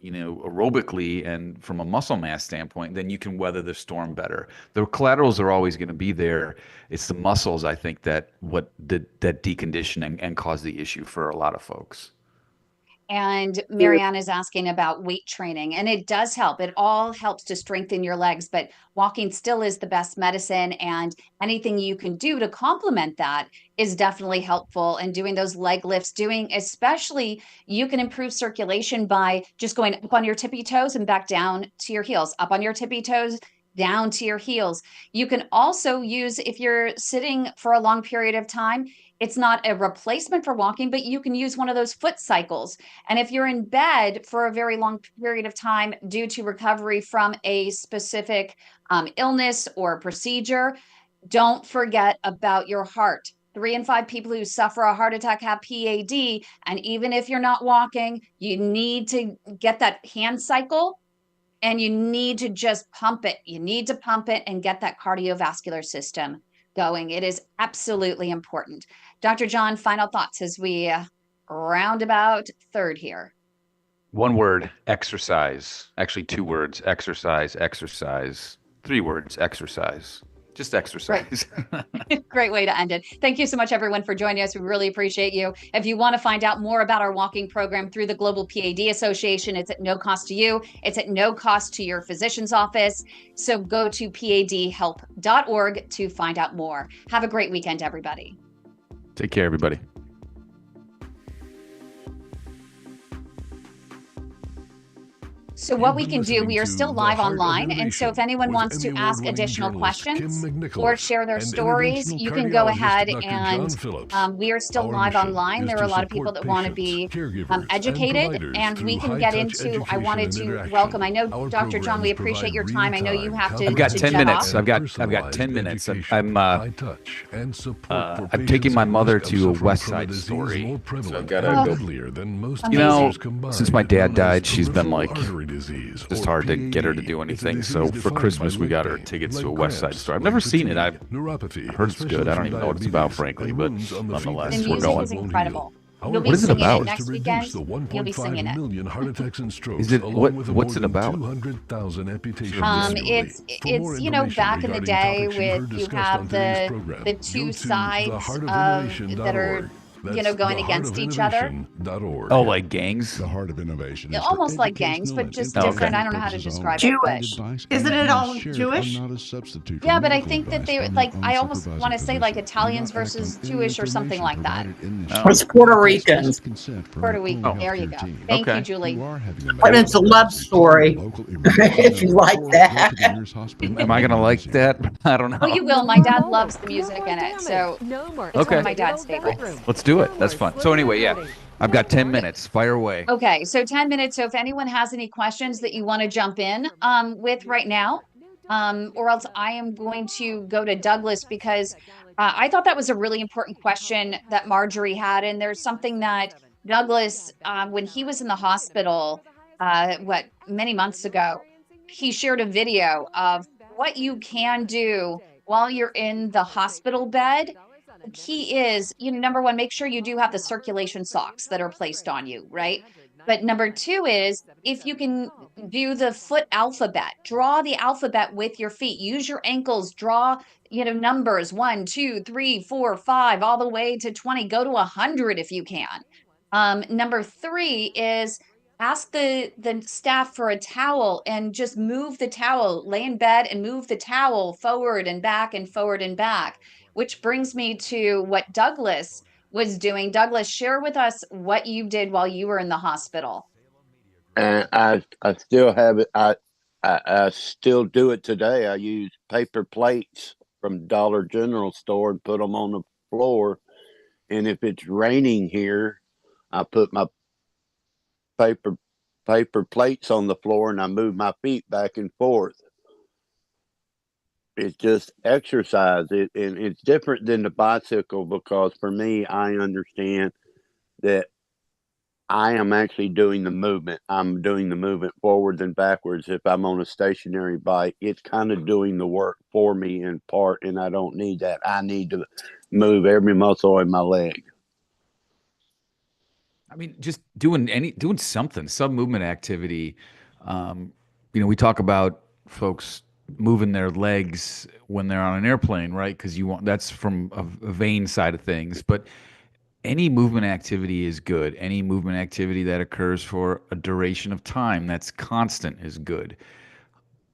aerobically and from a muscle mass standpoint, then you can weather the storm better. The collaterals are always going to be there. It's the muscles, I think, that decondition and cause the issue for a lot of folks. And Marianne is asking about weight training, and it does help. It all helps to strengthen your legs, but walking still is the best medicine. And anything you can do to complement that is definitely helpful. And doing those leg lifts, especially you can improve circulation by just going up on your tippy toes and back down to your heels, up on your tippy toes, down to your heels. You can also use, if you're sitting for a long period of time, it's not a replacement for walking, but you can use one of those foot cycles. And if you're in bed for a very long period of time due to recovery from a specific illness or procedure, don't forget about your heart. 3 in 5 people who suffer a heart attack have PAD. And even if you're not walking, you need to get that hand cycle and you need to just pump it. You need to pump it and get that cardiovascular system going. It is absolutely important. Dr. John, final thoughts as we round about third here. One word, exercise. Actually, 2 words, exercise, exercise. 3 words, exercise. Just exercise. Great way to end it. Thank you so much, everyone, for joining us. We really appreciate you. If you want to find out more about our walking program through the Global PAD Association, it's at no cost to you. It's at no cost to your physician's office. So go to padhelp.org to find out more. Have a great weekend, everybody. Take care, everybody. So what we can do, we are still live online. And so if anyone wants to ask additional questions or share their stories, you can go ahead and we are still live online. There are a lot of people that want to be educated, and we can get into, I wanted to welcome, I know, Dr. John, we appreciate your time. I know you have to. I've got 10 minutes. I've got 10 minutes. I'm taking my mother to a West Side Story. So I've got to go. Since my dad died, she's been like, just hard to get her to do anything. So for Christmas, we got her tickets to a West Side Story. I've never seen it. I've heard it's good. I don't even know what it's about, frankly, but nonetheless, we're going. The music is incredible. You'll be what is it singing about? It next weekend. You'll be singing it. Is it what's it about? It's back in the day with you have the 2 sides that are going against each other. Oh, like gangs? The heart of innovation. Almost like gangs, but just different. I don't know how to describe it. Jewish. Isn't it all Jewish? Yeah, but I think that they I almost want to say like Italians versus Jewish or something like that. It's Puerto Ricans. Puerto Rican. There you go. Thank you, Julie. But it's a love story. If you like that. Am I gonna like that? I don't know. Oh, you will. My dad loves the music in it, so it's one of my dad's favorites. Let's do it. That's fun. So anyway, yeah, I've got 10 minutes. Fire away. Okay, so 10 minutes. So if anyone has any questions that you want to jump in with right now, or else I am going to go to Douglas because I thought that was a really important question that Marjorie had. And there's something that Douglas, when he was in the hospital, many months ago, he shared a video of what you can do while you're in the hospital bed. The key is, number one, make sure you do have the circulation socks that are placed on you, right? But number 2 is if you can do the foot alphabet, draw the alphabet with your feet, use your ankles, draw, numbers 1, 2, 3, 4, 5, all the way to 20, go to 100 if you can. Number 3 is ask the staff for a towel and just move the towel, lay in bed and move the towel forward and back and forward and back. Which brings me to what Douglas was doing. Douglas, share with us what you did while you were in the hospital. And I still have it. I still do it today. I use paper plates from Dollar General store and put them on the floor. And if it's raining here, I put my paper plates on the floor and I move my feet back and forth. It's just exercise. And it's different than the bicycle because for me, I understand that I am actually doing the movement. I'm doing the movement forwards and backwards. If I'm on a stationary bike, it's kind of doing the work for me in part, and I don't need that. I need to move every muscle in my leg. I mean, just doing something, some movement activity. We talk about folks moving their legs when they're on an airplane, right? Because that's from a vein side of things. But any movement activity is good. Any movement activity that occurs for a duration of time that's constant is good.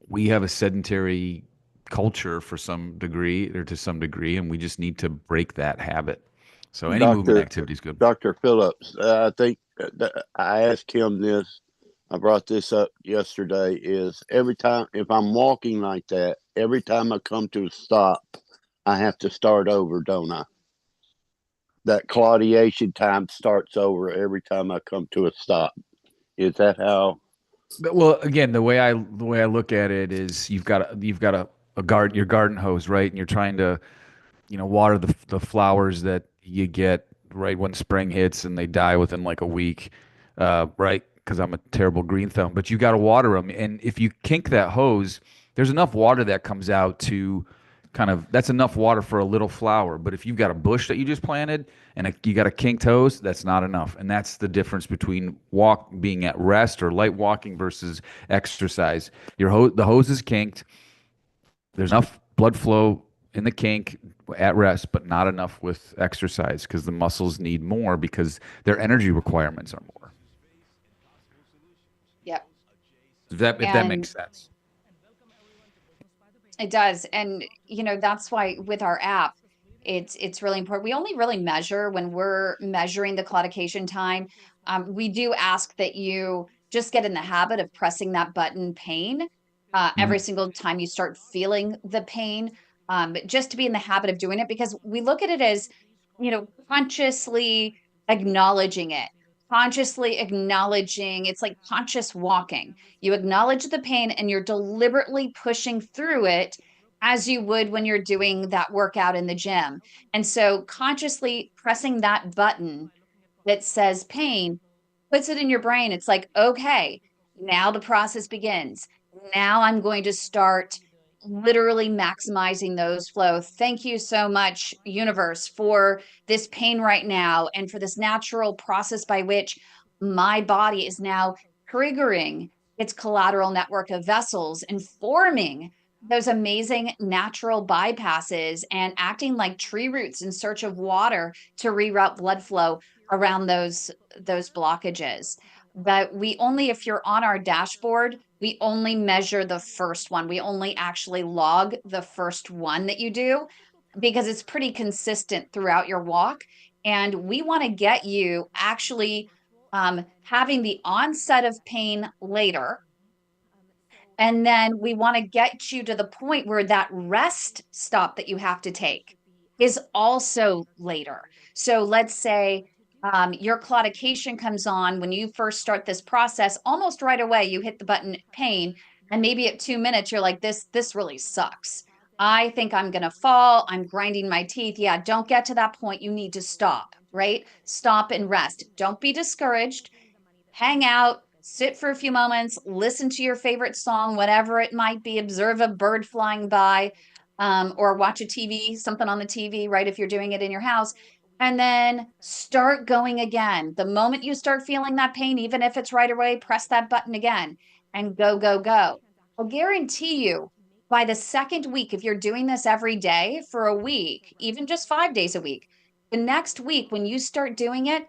We have a sedentary culture for some degree, or to some degree, and we just need to break that habit. So any movement activity is good. Dr. Phillips, I think I asked him this. I brought this up yesterday. Is every time if I'm walking like that, every time I come to a stop, I have to start over, don't I? That claudiation time starts over every time I come to a stop. Is that how? Well, again, the way I look at it is you've got your garden hose, right? And you're trying to, water the flowers that you get right when spring hits and they die within like a week, right? Because I'm a terrible green thumb. But you got to water them, and if you kink that hose, there's enough water that comes out to that's enough water for a little flower. But if you've got a bush that you just planted and you got a kinked hose, that's not enough. And that's the difference between being at rest or light walking versus exercise. The hose is kinked. There's enough blood flow in the kink at rest, but not enough with exercise because the muscles need more because their energy requirements are more. Yep. If that makes sense. It does. And, that's why with our app, it's really important. We only really measure when we're measuring the claudication time. We do ask that you just get in the habit of pressing that button pain every single time you start feeling the pain, just to be in the habit of doing it, because we look at it as, consciously acknowledging it. Consciously acknowledging, it's like conscious walking. You acknowledge the pain and you're deliberately pushing through it as you would when you're doing that workout in the gym. And so consciously pressing that button that says pain puts it in your brain. It's like, okay, now the process begins. Now I'm going to start literally maximizing those flow. Thank you so much, universe, for this pain right now and for this natural process by which my body is now triggering its collateral network of vessels and forming those amazing natural bypasses and acting like tree roots in search of water to reroute blood flow around those blockages. But if you're on our dashboard, we only measure the first one. We only actually log the first one that you do because it's pretty consistent throughout your walk. And we want to get you actually having the onset of pain later. And then we want to get you to the point where that rest stop that you have to take is also later. So let's say your claudication comes on when you first start this process. Almost right away, you hit the button pain, and maybe at 2 minutes, you're like, this really sucks. I think I'm going to fall. I'm grinding my teeth. Yeah, don't get to that point. You need to stop, right? Stop and rest. Don't be discouraged. Hang out, sit for a few moments, listen to your favorite song, whatever it might be, observe a bird flying by, or watch something on the TV, right? If you're doing it in your house. And then start going again. The moment you start feeling that pain, even if it's right away, press that button again and go, go, go. I'll guarantee you by the second week, if you're doing this every day for a week, even just 5 days a week, the next week when you start doing it,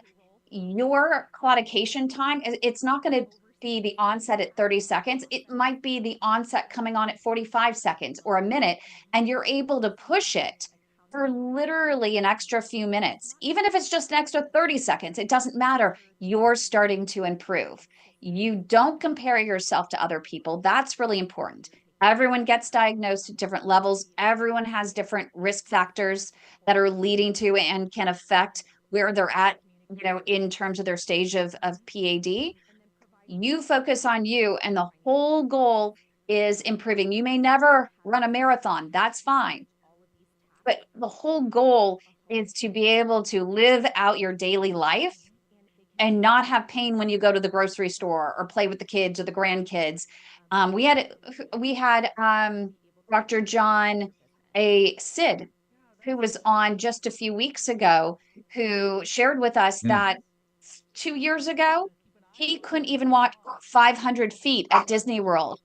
your claudication time, it's not going to be the onset at 30 seconds. It might be the onset coming on at 45 seconds or a minute, and you're able to push it for literally an extra few minutes. Even if it's just an extra 30 seconds, it doesn't matter. You're starting to improve. You don't compare yourself to other people. That's really important. Everyone gets diagnosed at different levels. Everyone has different risk factors that are leading to and can affect where they're at, in terms of their stage of PAD. You focus on you, and the whole goal is improving. You may never run a marathon. That's fine. But the whole goal is to be able to live out your daily life and not have pain when you go to the grocery store or play with the kids or the grandkids. We had Dr. John Sid, who was on just a few weeks ago, who shared with us that 2 years ago, he couldn't even walk 500 feet at Disney World.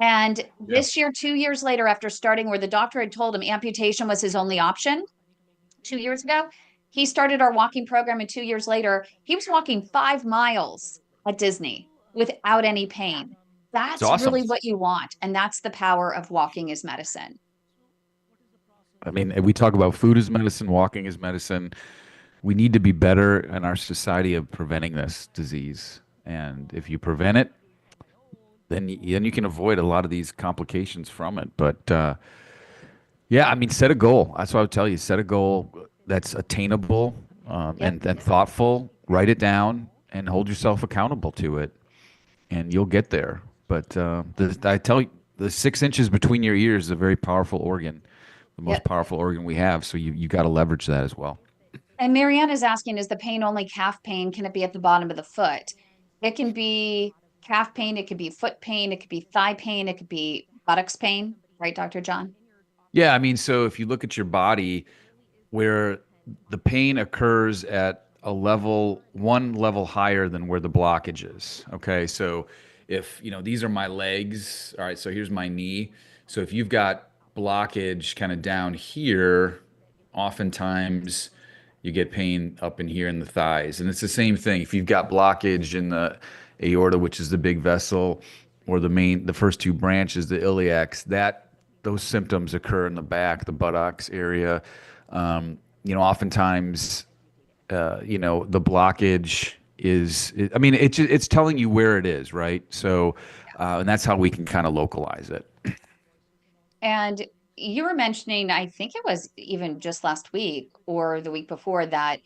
And this year, 2 years later, after starting where the doctor had told him amputation was his only option 2 years ago, he started our walking program. And 2 years later, he was walking 5 miles at Disney without any pain. That's awesome. really what you want. And that's the power of walking as medicine. I mean, we talk about food as medicine, walking as medicine. We need to be better in our society of preventing this disease. And if you prevent it, then you can avoid a lot of these complications from it. But yeah, I mean, set a goal. That's what I would tell you. Set a goal that's attainable and thoughtful. Write it down and hold yourself accountable to it, and you'll get there. But I tell you, the 6 inches between your ears is a very powerful organ, the most powerful organ we have. So you got to leverage that as well. And Marianne is asking, is the pain only calf pain? Can it be at the bottom of the foot? It can be calf pain. It could be foot pain. It could be thigh pain. It could be buttocks pain. Right, Dr. John? Yeah, I mean, so if you look at your body where the pain occurs at a level, one level higher than where the blockage is. Okay, so if, these are my legs. All right, so here's my knee. So if you've got blockage kind of down here, oftentimes you get pain up in here in the thighs. And it's the same thing. If you've got blockage in the aorta, which is the big vessel, or the first two branches, the iliacs, those symptoms occur in the back, the buttocks area. Oftentimes, the blockage it's telling you where it is, right? So, and that's how we can kind of localize it. And you were mentioning, I think it was even just last week or the week before, that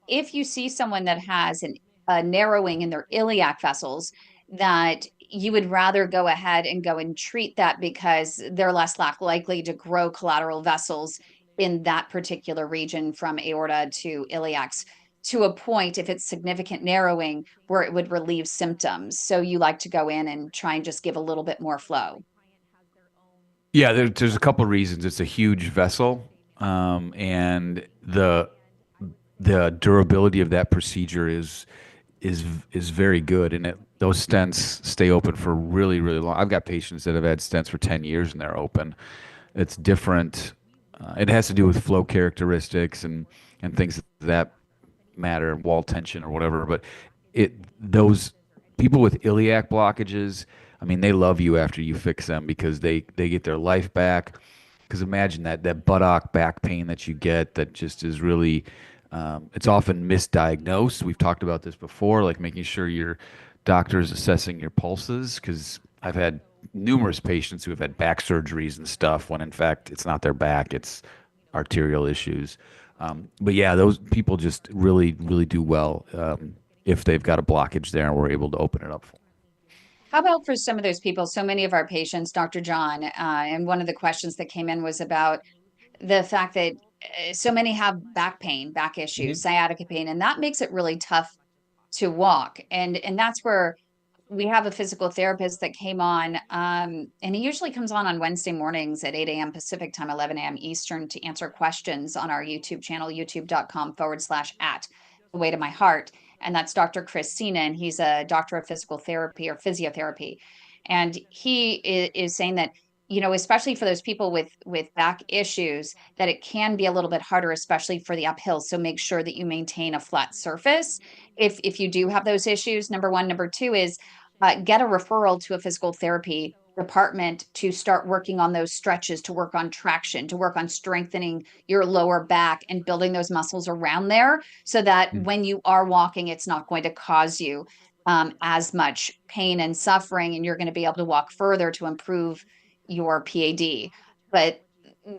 if you see someone that has a narrowing in their iliac vessels, that you would rather go ahead and go and treat that because they're less likely to grow collateral vessels in that particular region from aorta to iliacs to a point, if it's significant narrowing, where it would relieve symptoms. So you like to go in and try and just give a little bit more flow. Yeah, there's a couple of reasons. It's a huge vessel, and the durability of that procedure is very good, and those stents stay open for really, really long. I've got patients that have had stents for 10 years and they're open. It's different. It has to do with flow characteristics and things that matter, wall tension or whatever. But those people with iliac blockages, I mean, they love you after you fix them because they get their life back. Because imagine that buttock back pain that you get that just is really, it's often misdiagnosed. We've talked about this before, like making sure your doctor is assessing your pulses, because I've had numerous patients who have had back surgeries and stuff when in fact it's not their back, it's arterial issues. But yeah, those people just really, really do well if they've got a blockage there and we're able to open it up for them. How about for some of those people? So many of our patients, Dr. John, and one of the questions that came in was about the fact that so many have back pain, back issues, sciatica pain, and that makes it really tough to walk. And that's where we have a physical therapist that came on, and he usually comes on Wednesday mornings at 8 a.m. Pacific time, 11 a.m. Eastern, to answer questions on our YouTube channel, youtube.com/at the way to my heart. And that's Dr. Chris Sina, and he's a doctor of physical therapy or physiotherapy. And he is saying that, especially for those people with back issues, that it can be a little bit harder, especially for the uphill. So make sure that you maintain a flat surface if you do have those issues. Number one. Number two is get a referral to a physical therapy department to start working on those stretches, to work on traction, to work on strengthening your lower back and building those muscles around there so that when you are walking, it's not going to cause you as much pain and suffering, and you're going to be able to walk further to improve your PAD. But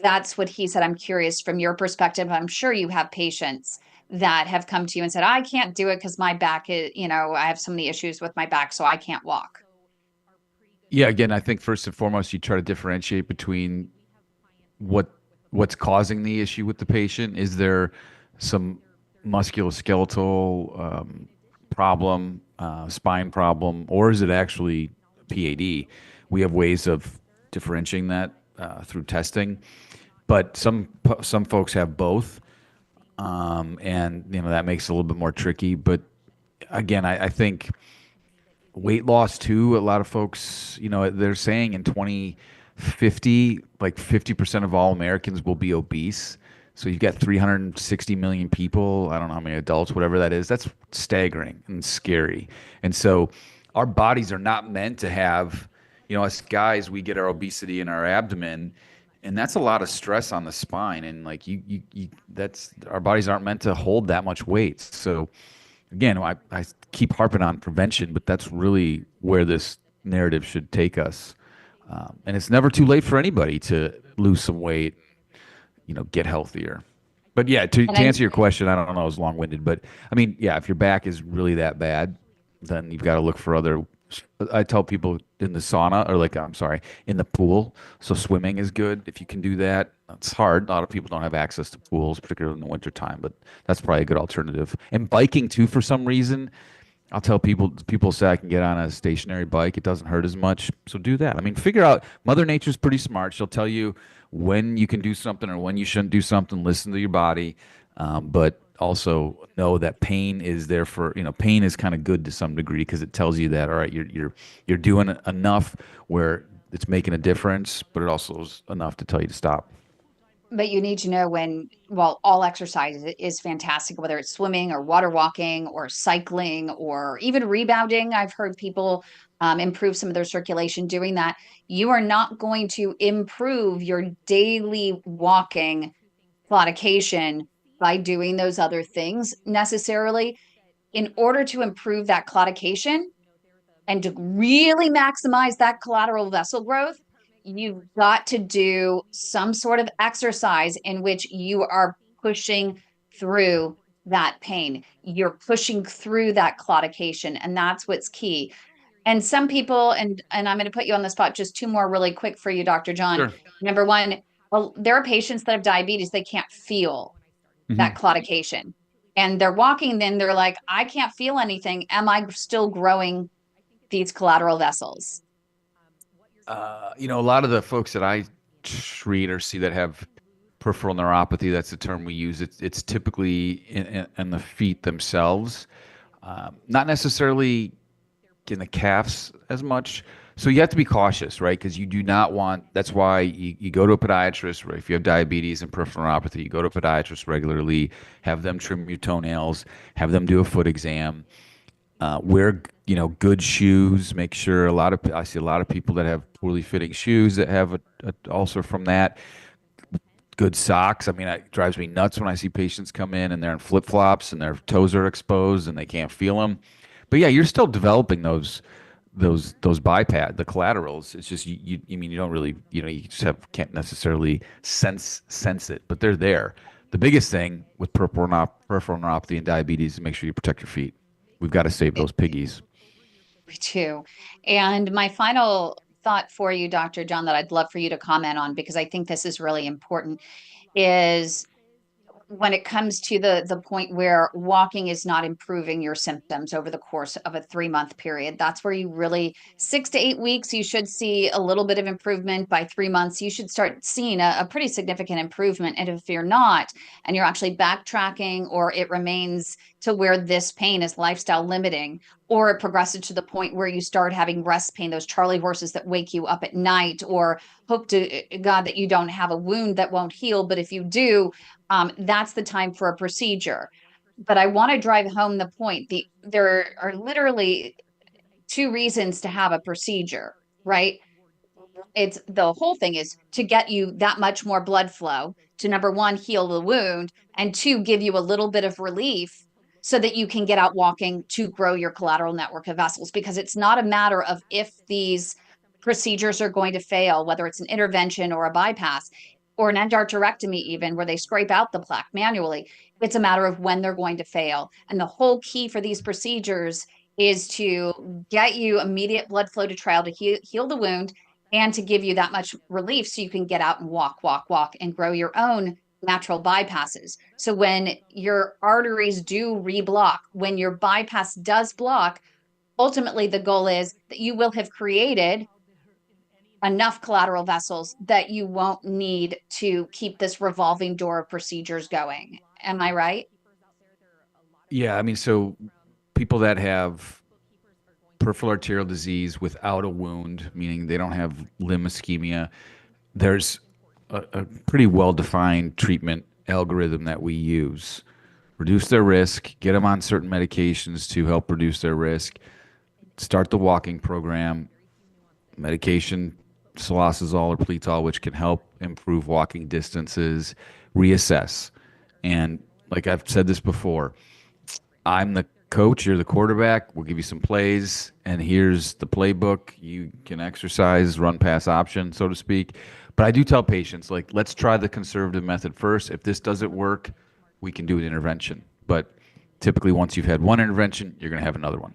that's what he said. I'm curious from your perspective. I'm sure you have patients that have come to you and said, I can't do it because my back is, I have so many issues with my back, so I can't walk. Yeah, again, I think first and foremost, you try to differentiate between what's causing the issue with the patient. Is there some musculoskeletal problem, spine problem, or is it actually PAD? We have ways of differentiating that through testing, but some folks have both, and that makes it a little bit more tricky. But again, I think weight loss too. A lot of folks, they're saying in 2050, like 50% of all Americans will be obese. So you've got 360 million people. I don't know how many adults, whatever that is. That's staggering and scary. And so our bodies are not meant to have, us guys, we get our obesity in our abdomen, and that's a lot of stress on the spine. And like that's our bodies aren't meant to hold that much weight. So again, I keep harping on prevention, but that's really where this narrative should take us. And it's never too late for anybody to lose some weight, get healthier. But yeah, to answer your question, I don't know, it was long-winded, but I mean, yeah, if your back is really that bad, then you've got to look for other. I tell people in the sauna or in the pool. So swimming is good if you can do that. It's hard. A lot of people don't have access to pools, particularly in the wintertime, but that's probably a good alternative. And biking too, for some reason, I'll tell people say I can get on a stationary bike. It doesn't hurt as much. So do that. I mean, figure out, Mother Nature's pretty smart. She'll tell you when you can do something or when you shouldn't do something. Listen to your body. But also know that pain is there for, pain is kind of good to some degree because it tells you that, all right, you're doing enough where it's making a difference, but it also is enough to tell you to stop. But you need to know all exercise is fantastic, whether it's swimming or water walking or cycling or even rebounding. I've heard people improve some of their circulation doing that. You are not going to improve your daily walking claudication by doing those other things necessarily. In order to improve that claudication and to really maximize that collateral vessel growth, you've got to do some sort of exercise in which you are pushing through that pain. You're pushing through that claudication, and that's what's key. And some people, and I'm going to put you on the spot, just two more really quick for you, Dr. John. Sure. Number one, there are patients that have diabetes, they can't feel that claudication. And they're walking, then they're like, I can't feel anything. Am I still growing these collateral vessels? A lot of the folks that I treat or see that have peripheral neuropathy, that's the term we use. It's typically in the feet themselves, not necessarily in the calves as much. So you have to be cautious, right? Because you do not want, that's why you go to a podiatrist, right? If you have diabetes and peripheral neuropathy, you go to a podiatrist regularly, have them trim your toenails, have them do a foot exam, wear, good shoes, make sure I see a lot of people that have poorly fitting shoes that have a ulcer from that. Good socks. I mean, it drives me nuts when I see patients come in and they're in flip-flops and their toes are exposed and they can't feel them. But yeah, you're still developing those bipad, the collaterals. It's just you don't really, you just can't necessarily sense it, but they're there. The biggest thing with peripheral neuropathy and diabetes is make sure you protect your feet. We've got to save those piggies. Me too. And my final thought for you, Dr. John, that I'd love for you to comment on, because I think this is really important, is when it comes to the point where walking is not improving your symptoms over the course of a 3-month period, that's where you really, 6 to 8 weeks, you should see a little bit of improvement. By 3 months, you should start seeing a pretty significant improvement. And if you're not, and you're actually backtracking, or it remains to where this pain is lifestyle limiting, or it progresses to the point where you start having rest pain, those Charlie horses that wake you up at night, or hope to God that you don't have a wound that won't heal. But if you do, that's the time for a procedure. But I want to drive home the point. There are literally 2 reasons to have a procedure, right? It's the whole thing is to get you that much more blood flow to, number 1, heal the wound, and 2, give you a little bit of relief so that you can get out walking to grow your collateral network of vessels. Because it's not a matter of if these procedures are going to fail, whether it's an intervention or a bypass or an endarterectomy, even where they scrape out the plaque manually. It's a matter of when they're going to fail. And the whole key for these procedures is to get you immediate blood flow to trial to heal the wound and to give you that much relief so you can get out and walk, and grow your own natural bypasses. So when your arteries do reblock, when your bypass does block, ultimately the goal is that you will have created enough collateral vessels that you won't need to keep this revolving door of procedures going. Am I right? Yeah, I mean, so people that have peripheral arterial disease without a wound, meaning they don't have limb ischemia, there's a pretty well-defined treatment algorithm that we use. Reduce their risk, get them on certain medications to help reduce their risk, start the walking program, medication, cilostazol or Pletol, which can help improve walking distances, reassess. And like I've said this before, I'm the coach, you're the quarterback. We'll give you some plays, and here's the playbook. You can exercise, run pass option, so to speak. But I do tell patients, like, let's try the conservative method first. If this doesn't work, we can do an intervention. But typically, once you've had one intervention, you're going to have another one.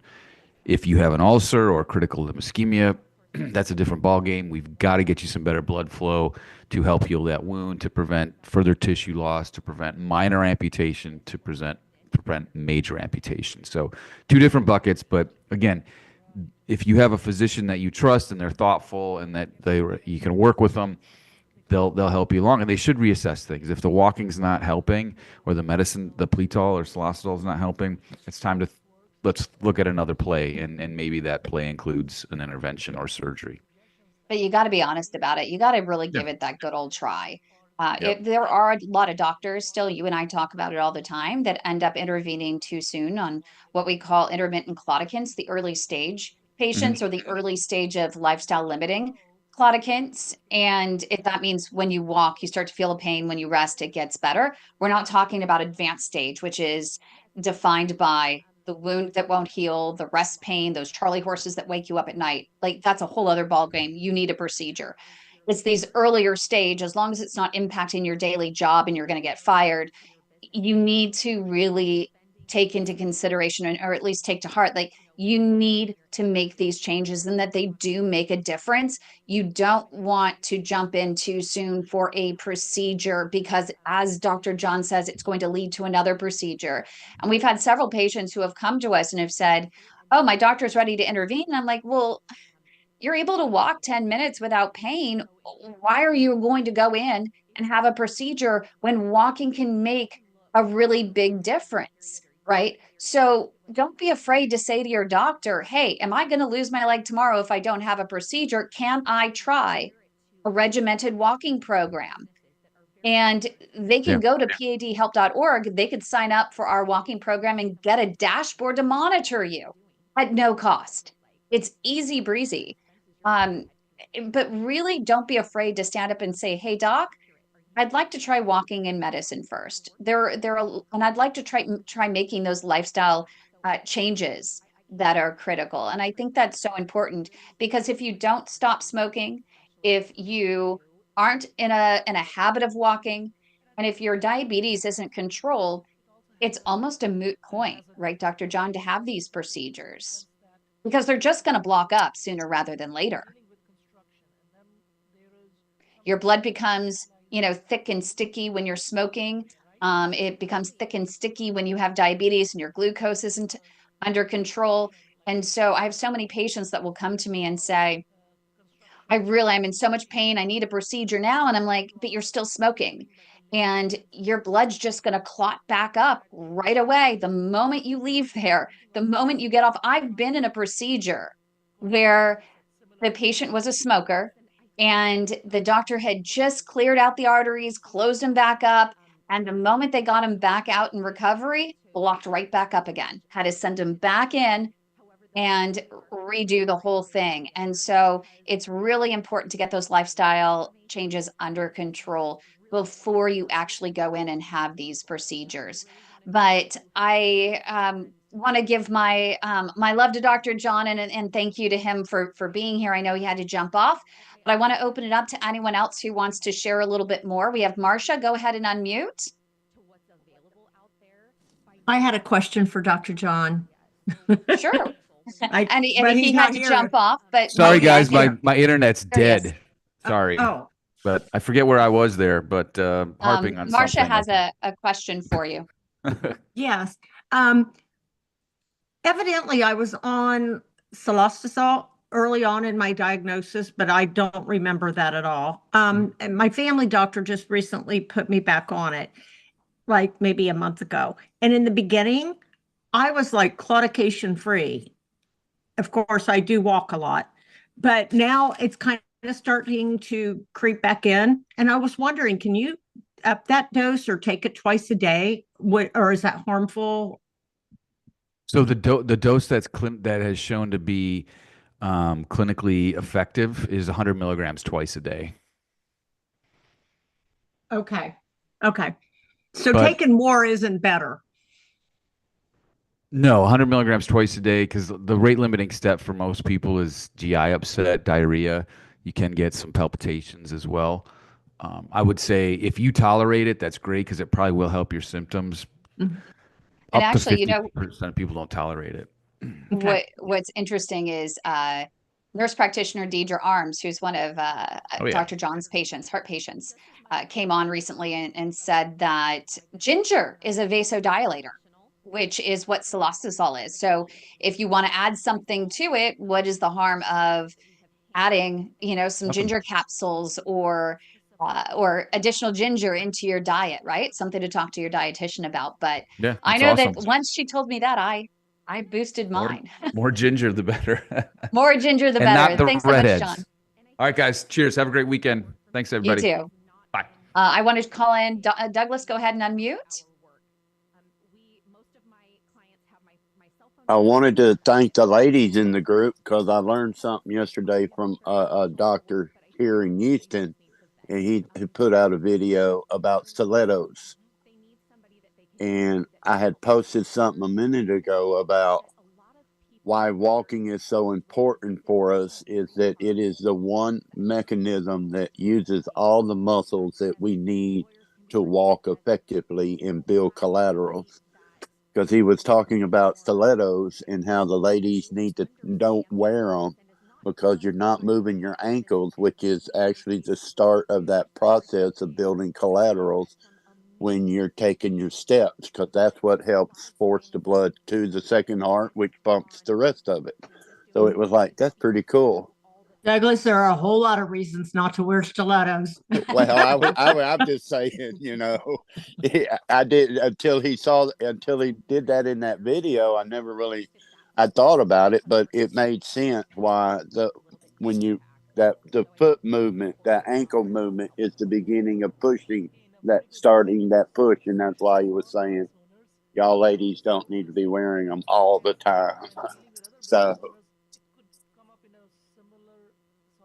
If you have an ulcer or critical limb ischemia, that's a different ballgame. We've got to get you some better blood flow to help heal that wound, to prevent further tissue loss, to prevent minor amputation, to prevent major amputation. So 2 different buckets. But again, if you have a physician that you trust and they're thoughtful and that you can work with them, they'll help you along, and they should reassess things. If the walking's not helping, or the medicine, the Pletol or cilostazol is not helping, it's time to let's look at another play, and maybe that play includes an intervention or surgery. But you got to be honest about it. You got to really give it that good old try. There are a lot of doctors still, you and I talk about it all the time, that end up intervening too soon on what we call intermittent claudicants, the early stage patients or the early stage of lifestyle limiting claudicants. And if that means when you walk, you start to feel a pain, when you rest, it gets better. We're not talking about advanced stage, which is defined by the wound that won't heal, the rest pain, those Charlie horses that wake you up at night. Like, that's a whole other ballgame. You need a procedure. It's these earlier stage, as long as it's not impacting your daily job and you're going to get fired, you need to really take into consideration, or at least take to heart, like, you need to make these changes and that they do make a difference. You don't want to jump in too soon for a procedure because, as Dr. John says, it's going to lead to another procedure. And we've had several patients who have come to us and have said, oh, my doctor's ready to intervene. And I'm like, well, you're able to walk 10 minutes without pain. Why are you going to go in and have a procedure when walking can make a really big difference, right? So don't be afraid to say to your doctor, hey, am I going to lose my leg tomorrow if I don't have a procedure? Can I try a regimented walking program? And they can go to padhelp.org. They could sign up for our walking program and get a dashboard to monitor you at no cost. It's easy breezy. But really don't be afraid to stand up and say, hey, doc, I'd like to try walking in medicine first. And I'd like to try making those lifestyle changes that are critical. And I think that's so important, because if you don't stop smoking, if you aren't in a habit of walking, and if your diabetes isn't controlled, it's almost a moot point, right, Dr. John, to have these procedures, because they're just going to block up sooner rather than later. Your blood becomes, thick and sticky when you're smoking. It becomes thick and sticky when you have diabetes and your glucose isn't under control. And so I have so many patients that will come to me and say, I'm in so much pain. I need a procedure now. And I'm like, but you're still smoking, and your blood's just going to clot back up right away the moment you leave there, the moment you get off. I've been in a procedure where the patient was a smoker, and the doctor had just cleared out the arteries, closed them back up. And the moment they got him back out in recovery, blocked right back up again, had to send him back in and redo the whole thing. And so it's really important to get those lifestyle changes under control before you actually go in and have these procedures. But I want to give my my love to Dr. John, and thank you to him for being here. I know he had to jump off, but I want to open it up to anyone else who wants to share a little bit more. We have Marcia. Go ahead and unmute. I had a question for Dr. John. Sure. And he had to jump off, but sorry guys, my internet's dead. Yes. Sorry. But I forget where I was there, but harping on Marcia something. has a question for you. Yes. Evidently, I was on cilostazol early on in my diagnosis, but I don't remember that at all. And my family doctor just recently put me back on it, like maybe a month ago. And in the beginning, I was like claudication free. Of course, I do walk a lot, but now it's kind of starting to creep back in. And I was wondering, can you up that dose or take it twice a day? Or is that harmful? So the dose that has shown to be clinically effective is 100 milligrams twice a day. Okay. Okay. So But- taking more isn't better. No, 100 milligrams twice a day, because the rate limiting step for most people is GI upset, diarrhea. You can get some palpitations as well. I would say if you tolerate it, that's great, because it probably will help your symptoms. And Up actually, to 50% of people don't tolerate it. What's interesting is nurse practitioner Deidre Arms, who's one of Dr. John's patients, heart patients, came on recently and said that ginger is a vasodilator, which is what cilostazol is. So if you want to add something to it, what is the harm of adding, some ginger capsules or additional ginger into your diet, right? Something to talk to your dietitian about. But yeah, I know awesome. that once she told me that, I boosted mine. More ginger, the better. More ginger, the And better. not the Thanks so redheads. much, John. All right, guys. Cheers. Have a great weekend. Thanks, everybody. You too. Bye. I wanted to call in Douglas. Go ahead and unmute. I wanted to thank the ladies in the group because I learned something yesterday from a doctor here in Houston, and he put out a video about stilettos. And I had posted something a minute ago about why walking is so important for us is that it is the one mechanism that uses all the muscles that we need to walk effectively and build collaterals. Because he was talking about stilettos and how the ladies don't wear them because you're not moving your ankles, which is actually the start of that process of building collaterals when you're taking your steps, because that's what helps force the blood to the second heart, which pumps the rest of it. So it was like, that's pretty cool. Douglas, there are a whole lot of reasons not to wear stilettos. Well, I'm just saying, I did until he did that in that video. I thought about it, but it made sense why the foot movement, that ankle movement is the beginning of starting that push. And that's why he was saying, y'all ladies don't need to be wearing them all the time. So.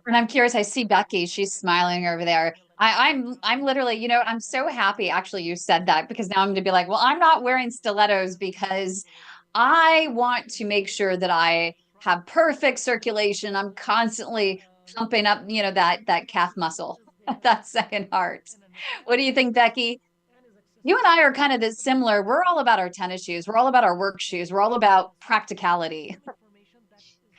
And I'm curious, I see Becky, she's smiling over there. I'm literally, I'm so happy actually you said that, because now I'm gonna be like, well, I'm not wearing stilettos because I want to make sure that I have perfect circulation. I'm constantly pumping up, that calf muscle, that second heart. What do you think, Becky? You and I are kind of similar. We're all about our tennis shoes. We're all about our work shoes. We're all about practicality.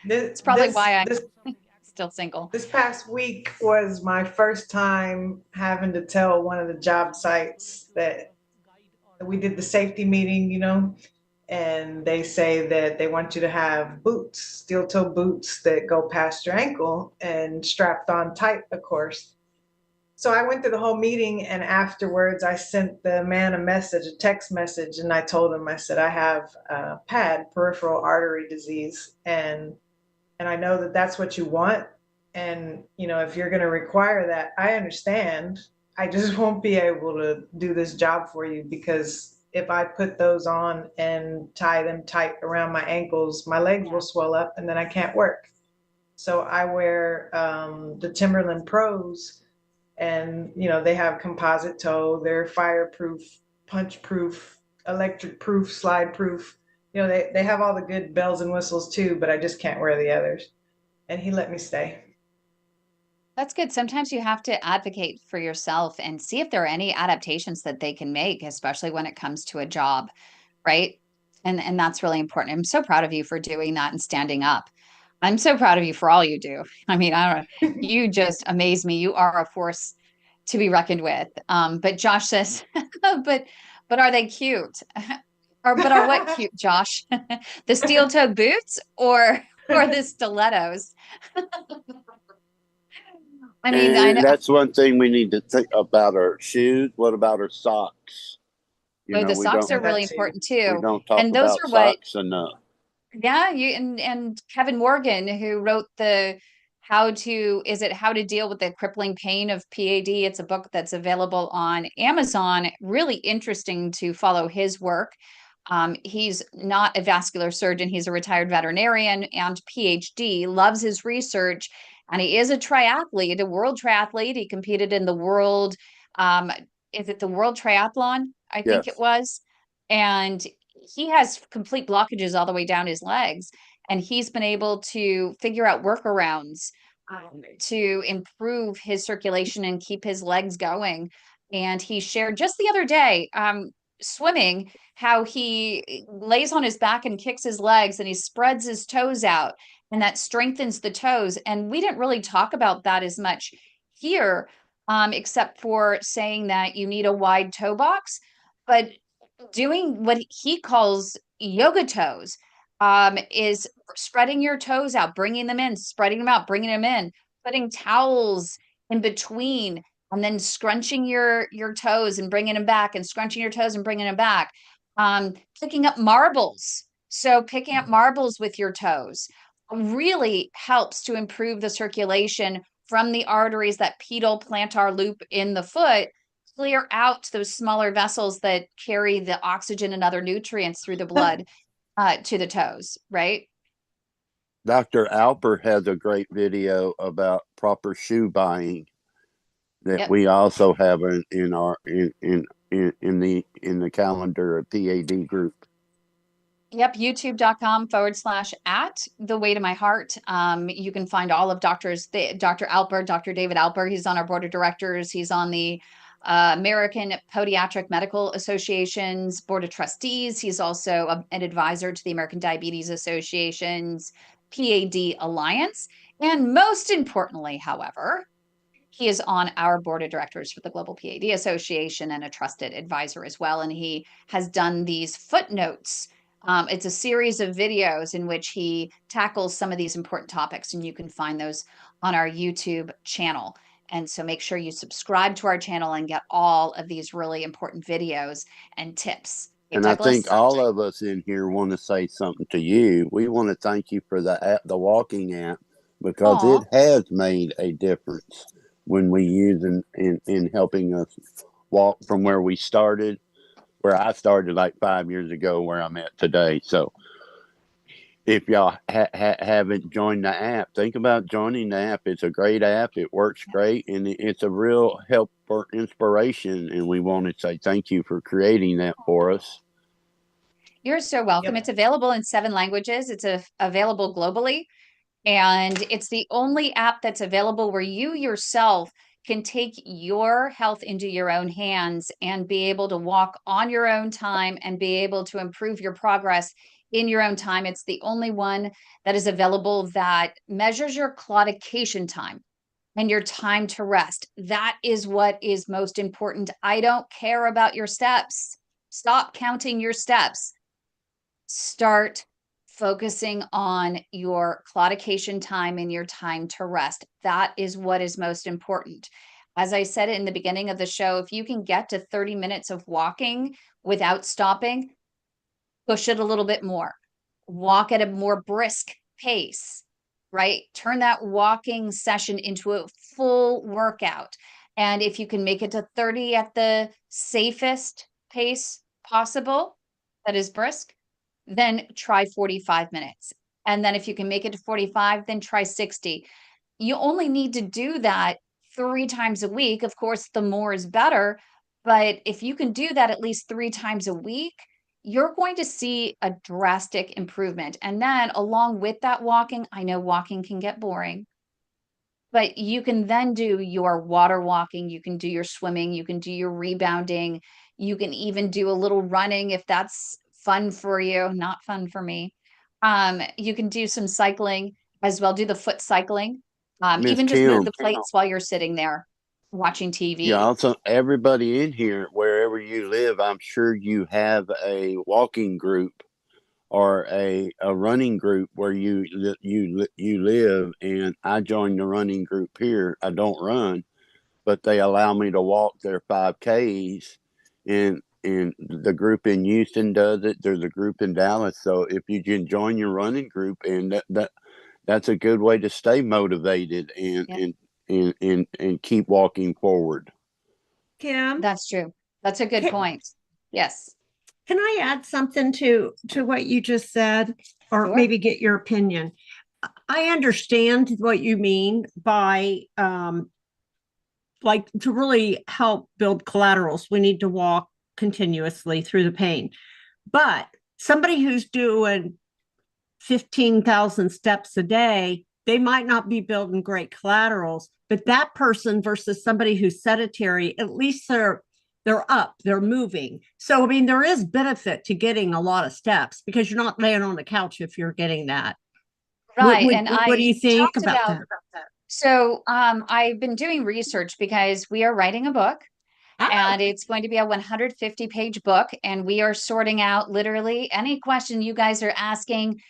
It's probably why I'm still single. This past week was my first time having to tell one of the job sites that we did the safety meeting, and they say that they want you to have boots, steel toe boots that go past your ankle and strapped on tight, of course. So I went through the whole meeting, and afterwards I sent the man a text message, and I told him, I said, I have PAD, peripheral artery disease, and I know that that's what you want. And, if you're going to require that, I understand. I just won't be able to do this job for you, because if I put those on and tie them tight around my ankles, my legs will swell up and then I can't work. So I wear the Timberland Pros, and, they have composite toe, they're fireproof, punch proof, electric proof, slide proof. They have all the good bells and whistles too, but I just can't wear the others. And he let me stay. That's good. Sometimes you have to advocate for yourself and see if there are any adaptations that they can make, especially when it comes to a job, right? And that's really important. I'm so proud of you for doing that and standing up. I'm so proud of you for all you do. I mean, I don't know, you just amaze me. You are a force to be reckoned with. But Josh says, but are they cute? But are what cute, Josh? The steel-toed boots or the stilettos? I mean, I know. That's one thing we need to think about our shoes. What about our socks? Well, the socks are really That too. important too. We don't talk And those about are what, socks enough. yeah, you and Kevin Morgan, who wrote the how to deal with the crippling pain of PAD. It's a book that's available on Amazon. Really interesting to follow his work. He's not a vascular surgeon. He's a retired veterinarian and PhD, loves his research, and he is a triathlete, a world triathlete. He competed in the world, is it the World Triathlon? I think it Yes. was. And he has complete blockages all the way down his legs. And he's been able to figure out workarounds to improve his circulation and keep his legs going. And he shared just the other day, swimming, how he lays on his back and kicks his legs and he spreads his toes out, and that strengthens the toes. And we didn't really talk about that as much here, except for saying that you need a wide toe box. But doing what he calls yoga toes, is spreading your toes out, bringing them in, spreading them out, bringing them in, putting towels in between, and then scrunching your toes and bringing them back, and scrunching your toes and bringing them back. Picking up marbles. So picking up marbles with your toes really helps to improve the circulation from the arteries, that pedal plantar loop in the foot, clear out those smaller vessels that carry the oxygen and other nutrients through the blood to the toes, right? Dr. Alper has a great video about proper shoe buying that Yep. we also have in our in the calendar of PAD group. Yep, youtube.com/at the way to my heart. You can find all of Dr. Alper, Dr. David Alper. He's on our board of directors. He's on the American Podiatric Medical Association's board of trustees. He's also an advisor to the American Diabetes Association's PAD Alliance. And most importantly, however, he is on our board of directors for the Global PAD Association and a trusted advisor as well. And he has done these footnotes. It's a series of videos in which he tackles some of these important topics, and you can find those on our YouTube channel. And so make sure you subscribe to our channel and get all of these really important videos and tips. Hey, And Douglas? I think all of us in here want to say something to you. We want to thank you for the walking app, because Aw. it has made a difference when we use in helping us walk from where we started, where I started like 5 years ago, where I'm at today. So if y'all haven't joined the app, think about joining the app. It's a great app. It works great, and it's a real help for inspiration. And we want to say thank you for creating that for us. You're so welcome. Yep. It's available in 7 languages. It's available globally. And it's the only app that's available where you yourself can take your health into your own hands and be able to walk on your own time and be able to improve your progress in your own time. It's the only one that is available that measures your claudication time and your time to rest. That is what is most important. I don't care about your steps. Stop counting your steps. Start focusing on your claudication time and your time to rest. That is what is most important. As I said in the beginning of the show, if you can get to 30 minutes of walking without stopping, push it a little bit more. Walk at a more brisk pace, right? Turn that walking session into a full workout. And if you can make it to 30 at the safest pace possible, that is brisk, then try 45 minutes. And then if you can make it to 45, then try 60. You only need to do that 3 times a week. Of course, the more is better. But if you can do that at least 3 times a week, you're going to see a drastic improvement. And then along with that walking, I know walking can get boring, but you can then do your water walking, you can do your swimming, you can do your rebounding, you can even do a little running if that's fun for you, not fun for me. You can do some cycling as well, do the foot cycling, Miss even just move Kim. the plates while you're sitting there. watching TV. Yeah, also everybody in here, wherever you live, I'm sure you have a walking group or a running group where you live. And I joined the running group here. I don't run, but they allow me to walk their 5Ks. And the group in Houston does it. There's a group in Dallas. So if you can join your running group, and that's a good way to stay motivated and keep walking forward. Kim? That's true. That's a good point. Yes. Can I add something to what you just said, or Sure. maybe get your opinion? I understand what you mean by like to really help build collaterals, we need to walk continuously through the pain. But somebody who's doing 15,000 steps a day, they might not be building great collaterals, but that person versus somebody who's sedentary, at least they're up, they're moving. So, I mean, there is benefit to getting a lot of steps because you're not laying on the couch if you're getting that. Right. What do you think talked about that? So I've been doing research because we are writing a book. And it's going to be a 150-page book. And we are sorting out literally any question you guys are asking.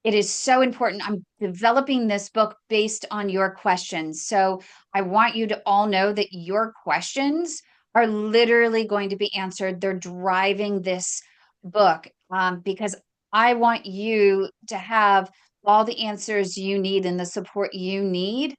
It is so important. I'm developing this book based on your questions. So I want you to all know that your questions are literally going to be answered. They're driving this book because I want you to have all the answers you need and the support you need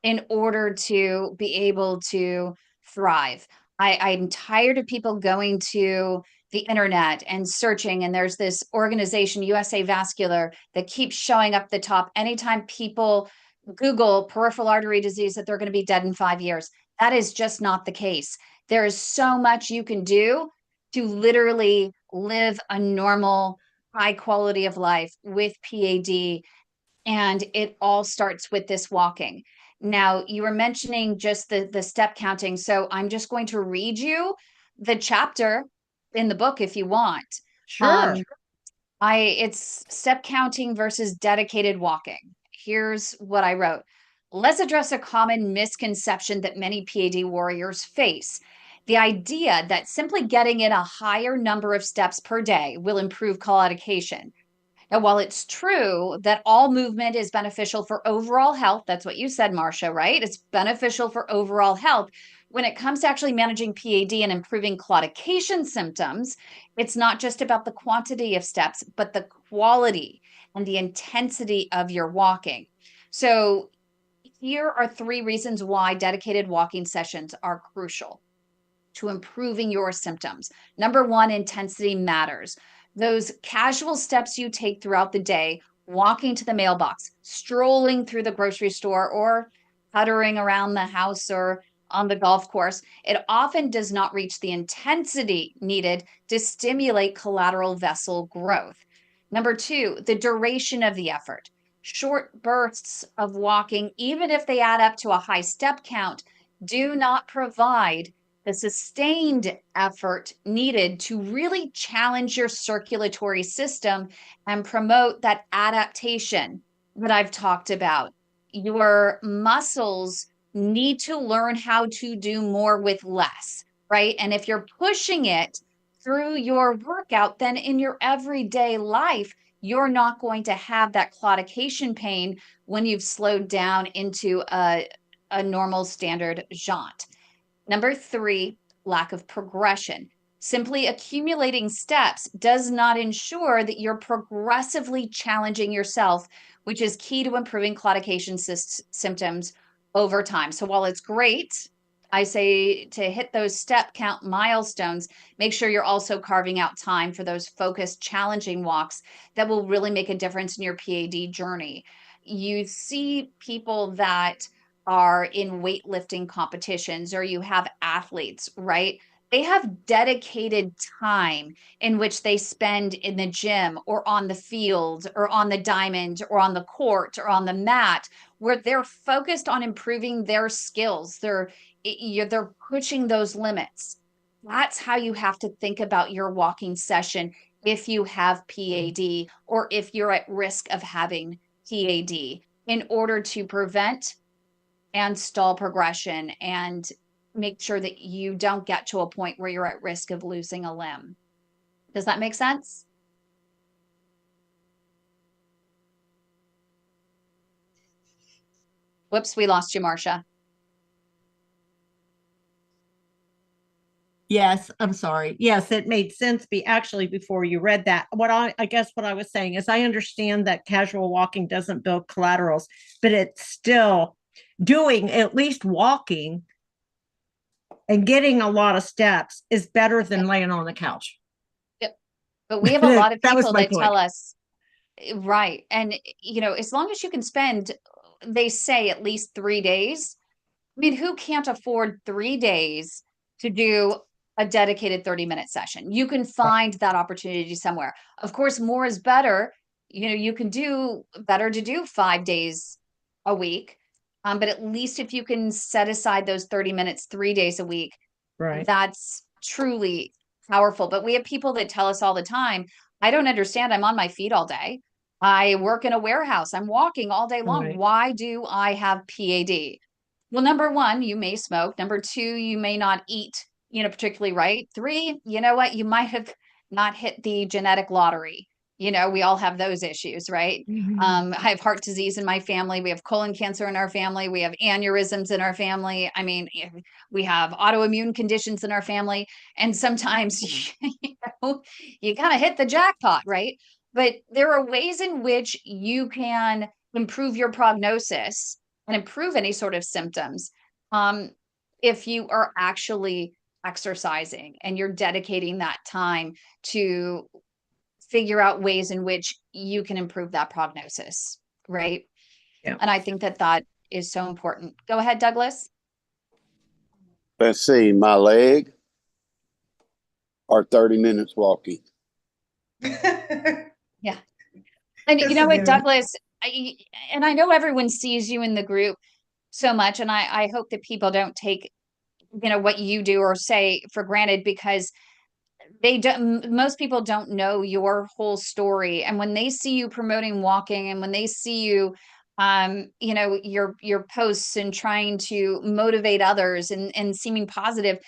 in order to be able to thrive. I'm tired of people going to the internet and searching, and there's this organization, USA Vascular, that keeps showing up the top. Anytime people Google peripheral artery disease, that they're going to be dead in 5 years. That is just not the case. There is so much you can do to literally live a normal, high quality of life with PAD. And it all starts with this walking. Now, you were mentioning just the step counting. So I'm just going to read you the chapter in the book if you want. Sure. It's step counting versus dedicated walking. Here's what I wrote. Let's address a common misconception that many PAD warriors face. The idea that simply getting in a higher number of steps per day will improve claudication. Now, while it's true that all movement is beneficial for overall health, that's what you said, Marcia, right? It's beneficial for overall health. When it comes to actually managing PAD and improving claudication symptoms, it's not just about the quantity of steps, but the quality and the intensity of your walking. So here are 3 reasons why dedicated walking sessions are crucial to improving your symptoms. Number 1, intensity matters. Those casual steps you take throughout the day, walking to the mailbox, strolling through the grocery store, or puttering around the house or on the golf course, it often does not reach the intensity needed to stimulate collateral vessel growth. Number 2, the duration of the effort. Short bursts of walking, even if they add up to a high step count, do not provide the sustained effort needed to really challenge your circulatory system and promote that adaptation that I've talked about. Your muscles need to learn how to do more with less, right? And if you're pushing it through your workout, then in your everyday life, you're not going to have that claudication pain when you've slowed down into a normal standard jaunt. Number 3, lack of progression. Simply accumulating steps does not ensure that you're progressively challenging yourself, which is key to improving claudication symptoms over time. So while it's great, I say to hit those step count milestones, make sure you're also carving out time for those focused, challenging walks that will really make a difference in your PAD journey. You see people that are in weightlifting competitions, or you have athletes, right? They have dedicated time in which they spend in the gym or on the field or on the diamond or on the court or on the mat, where they're focused on improving their skills. They're pushing those limits. That's how you have to think about your walking session if you have PAD or if you're at risk of having PAD, in order to prevent and stall progression and make sure that you don't get to a point where you're at risk of losing a limb. Does that make sense? Whoops, we lost you, Marcia. Yes, I'm sorry. Yes, it made sense actually before you read that. I guess what I was saying is I understand that casual walking doesn't build collaterals, but it's still doing at least walking and getting a lot of steps is better than laying on the couch. Yep. But we have a lot of That was people my that point. tell us, right. And, as long as you can spend, they say at least 3 days. I mean, who can't afford 3 days to do a dedicated 30-minute session? You can find that opportunity somewhere. Of course, more is better. You can do better to do 5 days a week. But at least if you can set aside those 30 minutes 3 days a week, Right. that's truly powerful. But we have people that tell us all the time, I don't understand. I'm on my feet all day. I work in a warehouse. I'm walking all day long. Right. Why do I have PAD? Well, number one, you may smoke. Number two, you may not eat, particularly right. Three, you know what? You might have not hit the genetic lottery. We all have those issues, right? I have heart disease in my family. We have colon cancer in our family. We have aneurysms in our family. I mean, we have autoimmune conditions in our family. And sometimes, you kind of hit the jackpot, right? But there are ways in which you can improve your prognosis and improve any sort of symptoms if you are actually exercising and you're dedicating that time to figure out ways in which you can improve that prognosis, right? Yeah. And I think that is so important. Go ahead, Douglas. Let's see, my leg are 30 minutes walking. Yeah. And That's you know a what, given. Douglas, I know everyone sees you in the group so much, and I hope that people don't take, what you do or say for granted, because most people don't know your whole story. And when they see you promoting walking, and when they see you, your posts and trying to motivate others and seeming positive,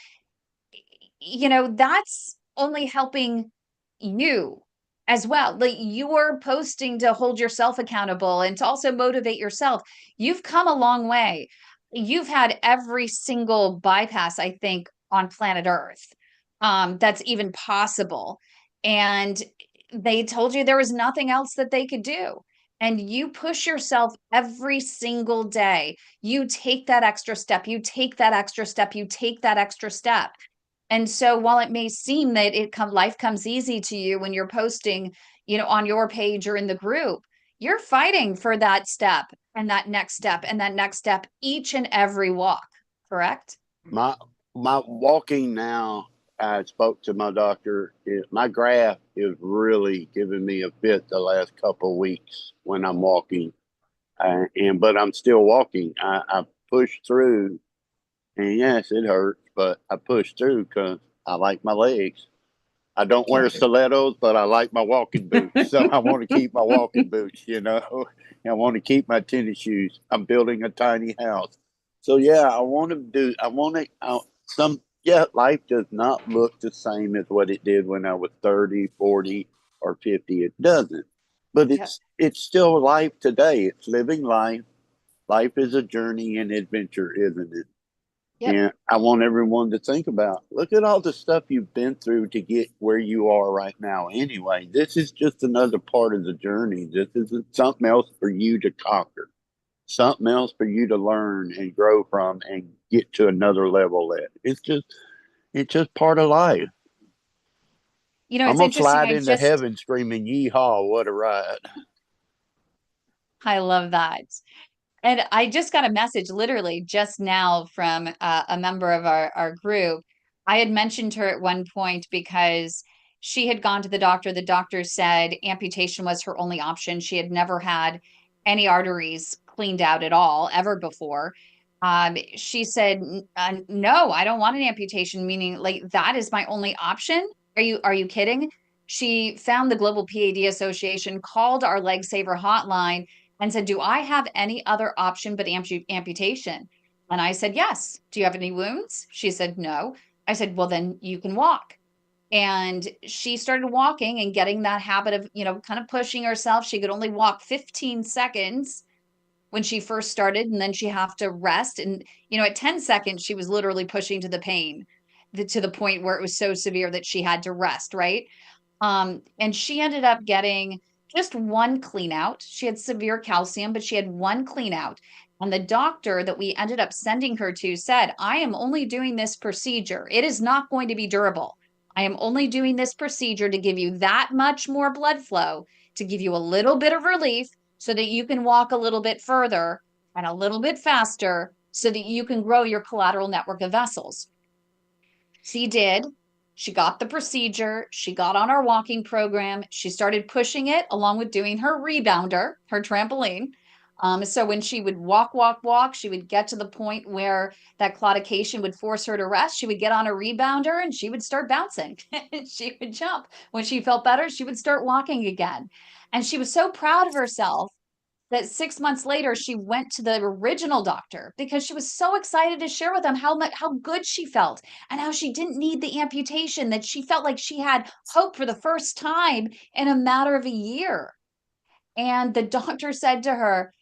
that's only helping you as well. Like, you're posting to hold yourself accountable and to also motivate yourself. You've come a long way. You've had every single bypass, I think, on planet Earth, that's even possible. And they told you there was nothing else that they could do. And you push yourself every single day. You take that extra step. You take that extra step. You take that extra step. And so while it may seem that life comes easy to you when you're posting, on your page or in the group, you're fighting for that step and that next step and that next step each and every walk, correct? My walking now, I spoke to my doctor. My graph is really giving me a fit the last couple of weeks when I'm walking, but I'm still walking. I push through, and yes, it hurts, but I push through because I like my legs. I don't wear stilettos, but I like my walking boots. So I want to keep my walking boots, I want to keep my tennis shoes. I'm building a tiny house. So yeah, life does not look the same as what it did when I was 30, 40, or 50. It doesn't. But it's still life today. It's living life. Life is a journey and adventure, isn't it? Yep. And I want everyone to think about, look at all the stuff you've been through to get where you are right now. Anyway, this is just another part of the journey. This isn't something else for you to conquer, something else for you to learn and grow from and get to another level at. It's just part of life. It's I'm gonna interesting. fly into heaven screaming, "Yeehaw! What a ride!" I love that. And I just got a message literally just now from a member of our group. I had mentioned her at one point because she had gone to the doctor. The doctor said amputation was her only option. She had never had any arteries cleaned out at all ever before. She said, no, I don't want an amputation, meaning like that is my only option. Are you kidding? She found the Global PAD Association, called our Leg Saver hotline, and said, do I have any other option but amputation? And I said, yes. Do you have any wounds? She said, no. I said, well, then you can walk. And she started walking and getting that habit of, kind of pushing herself. She could only walk 15 seconds when she first started, and then she have to rest. And, at 10 seconds, she was literally pushing to the pain, to the point where it was so severe that she had to rest, right? And she ended up getting just one clean out. She had severe calcium, but she had one clean out. And the doctor that we ended up sending her to said, I am only doing this procedure. It is not going to be durable. I am only doing this procedure to give you that much more blood flow, to give you a little bit of relief so that you can walk a little bit further and a little bit faster so that you can grow your collateral network of vessels. She did. She got the procedure. She got on our walking program. She started pushing it along with doing her rebounder, her trampoline. So when she would walk, she would get to the point where that claudication would force her to rest. She would get on a rebounder and she would start bouncing. She would jump. When she felt better, she would start walking again. And she was so proud of herself that 6 months later, she went to the original doctor because she was so excited to share with him how good she felt and how she didn't need the amputation, that she felt like she had hope for the first time in a matter of a year. And the doctor said to her,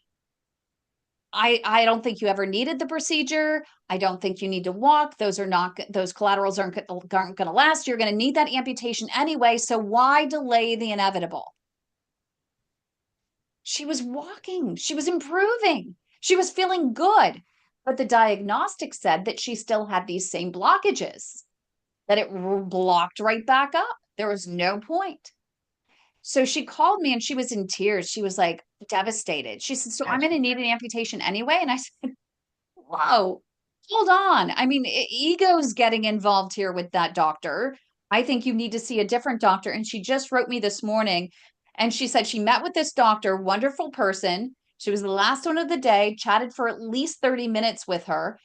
I don't think you ever needed the procedure. I don't think you need to walk. Those collaterals aren't going to last. You're going to need that amputation anyway. So why delay the inevitable? She was walking. She was improving. She was feeling good. But the diagnostic said that she still had these same blockages, that it blocked right back up. There was no point. So she called me and she was in tears. She was like devastated. She said, so I'm going to need an amputation anyway. And I said, whoa, hold on. I mean, ego's getting involved here with that doctor. I think you need to see a different doctor. And she just wrote me this morning and she said she met with this doctor, wonderful person. She was the last one of the day, chatted for at least 30 minutes with her.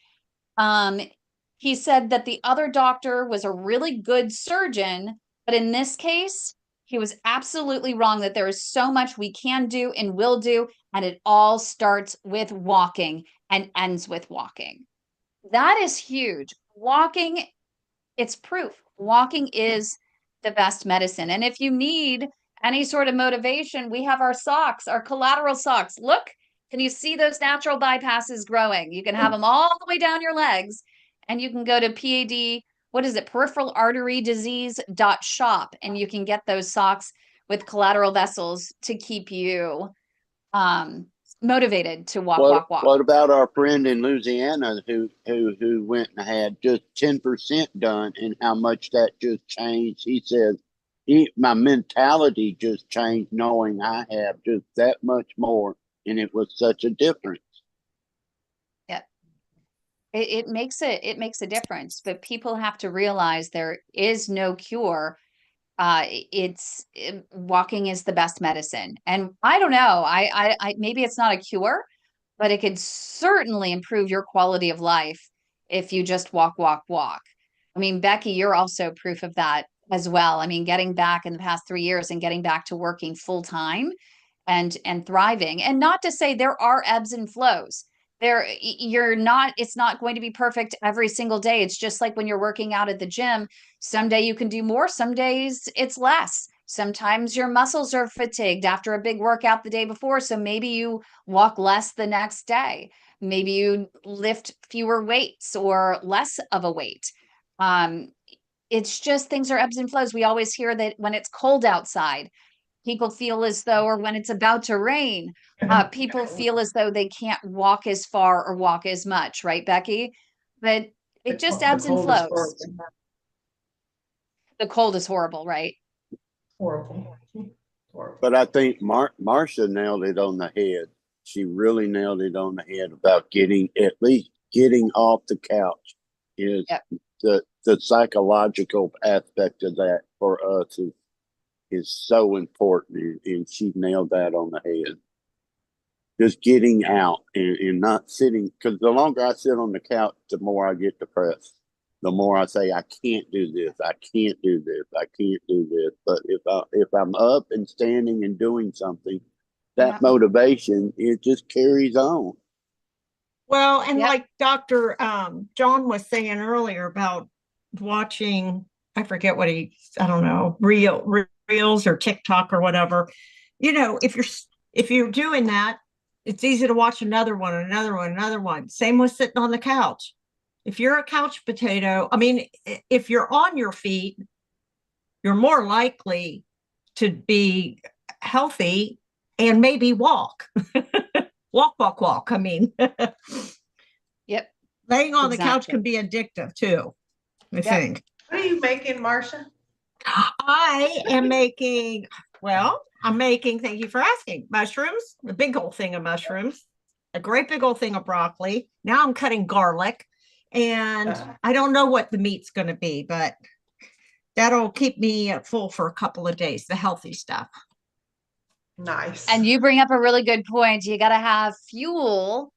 He said that the other doctor was a really good surgeon, but in this case, he was absolutely wrong, that there is so much we can do and will do, and it all starts with walking and ends with walking. That is huge. Walking, it's proof. Walking is the best medicine. And if you need any sort of motivation, we have our socks, our collateral socks. Look, can you see those natural bypasses growing? You can have them all the way down your legs, and you can go to PAD, what is it, Peripheral Artery Disease.shop, and you can get those socks with collateral vessels to keep you motivated to walk. What about our friend in Louisiana who went and had just 10% done, and how much that just changed? He says, my mentality just changed knowing I have just that much more, and it was such a difference. Yeah. It makes a difference, but people have to realize there is no cure. Walking is the best medicine. And I don't know, I maybe it's not a cure, but it could certainly improve your quality of life if you just walk. I mean, Becky, you're also proof of that as well. I mean, getting back in the past 3 years and getting back to working full time and thriving. And not to say there are ebbs and flows. It's not going to be perfect every single day. It's just like when you're working out at the gym. Someday you can do more, some days it's less. Sometimes your muscles are fatigued after a big workout the day before, so maybe you walk less the next day. Maybe you lift fewer weights or less of a weight. It's just, things are ebbs and flows. We always hear that when it's cold outside, people feel as though, or when it's about to rain, people feel as though they can't walk as far or walk as much, right, Becky? But it just ebbs and flows. The cold is horrible, right? Horrible. But I think Marcia nailed it on the head. She really nailed it on the head about at least getting off the couch is the psychological aspect of that for us is so important, and she nailed that on the head. Just getting out and not sitting, because the longer I sit on the couch, the more I get depressed. The more I say, I can't do this, I can't do this, I can't do this. But if I'm up and standing and doing something, that motivation, it just carries on. Well, and Yep. like Dr. John was saying earlier about watching, I forget what I don't know, reels or TikTok or whatever. You know, if you're doing that, it's easy to watch another one, another one, another one. Same with sitting on the couch. If you're a couch potato, I mean, if you're on your feet, you're more likely to be healthy and maybe walk. Walk. I mean, Yep. laying on the couch Exactly. can be addictive too, I think. What are you making, Marcia? I am making, thank you for asking, mushrooms, a big old thing of mushrooms, a great big old thing of broccoli. Now I'm cutting garlic, and I don't know what the meat's going to be, but that'll keep me full for a couple of days, the healthy stuff. Nice. And you bring up a really good point. You got to have fuel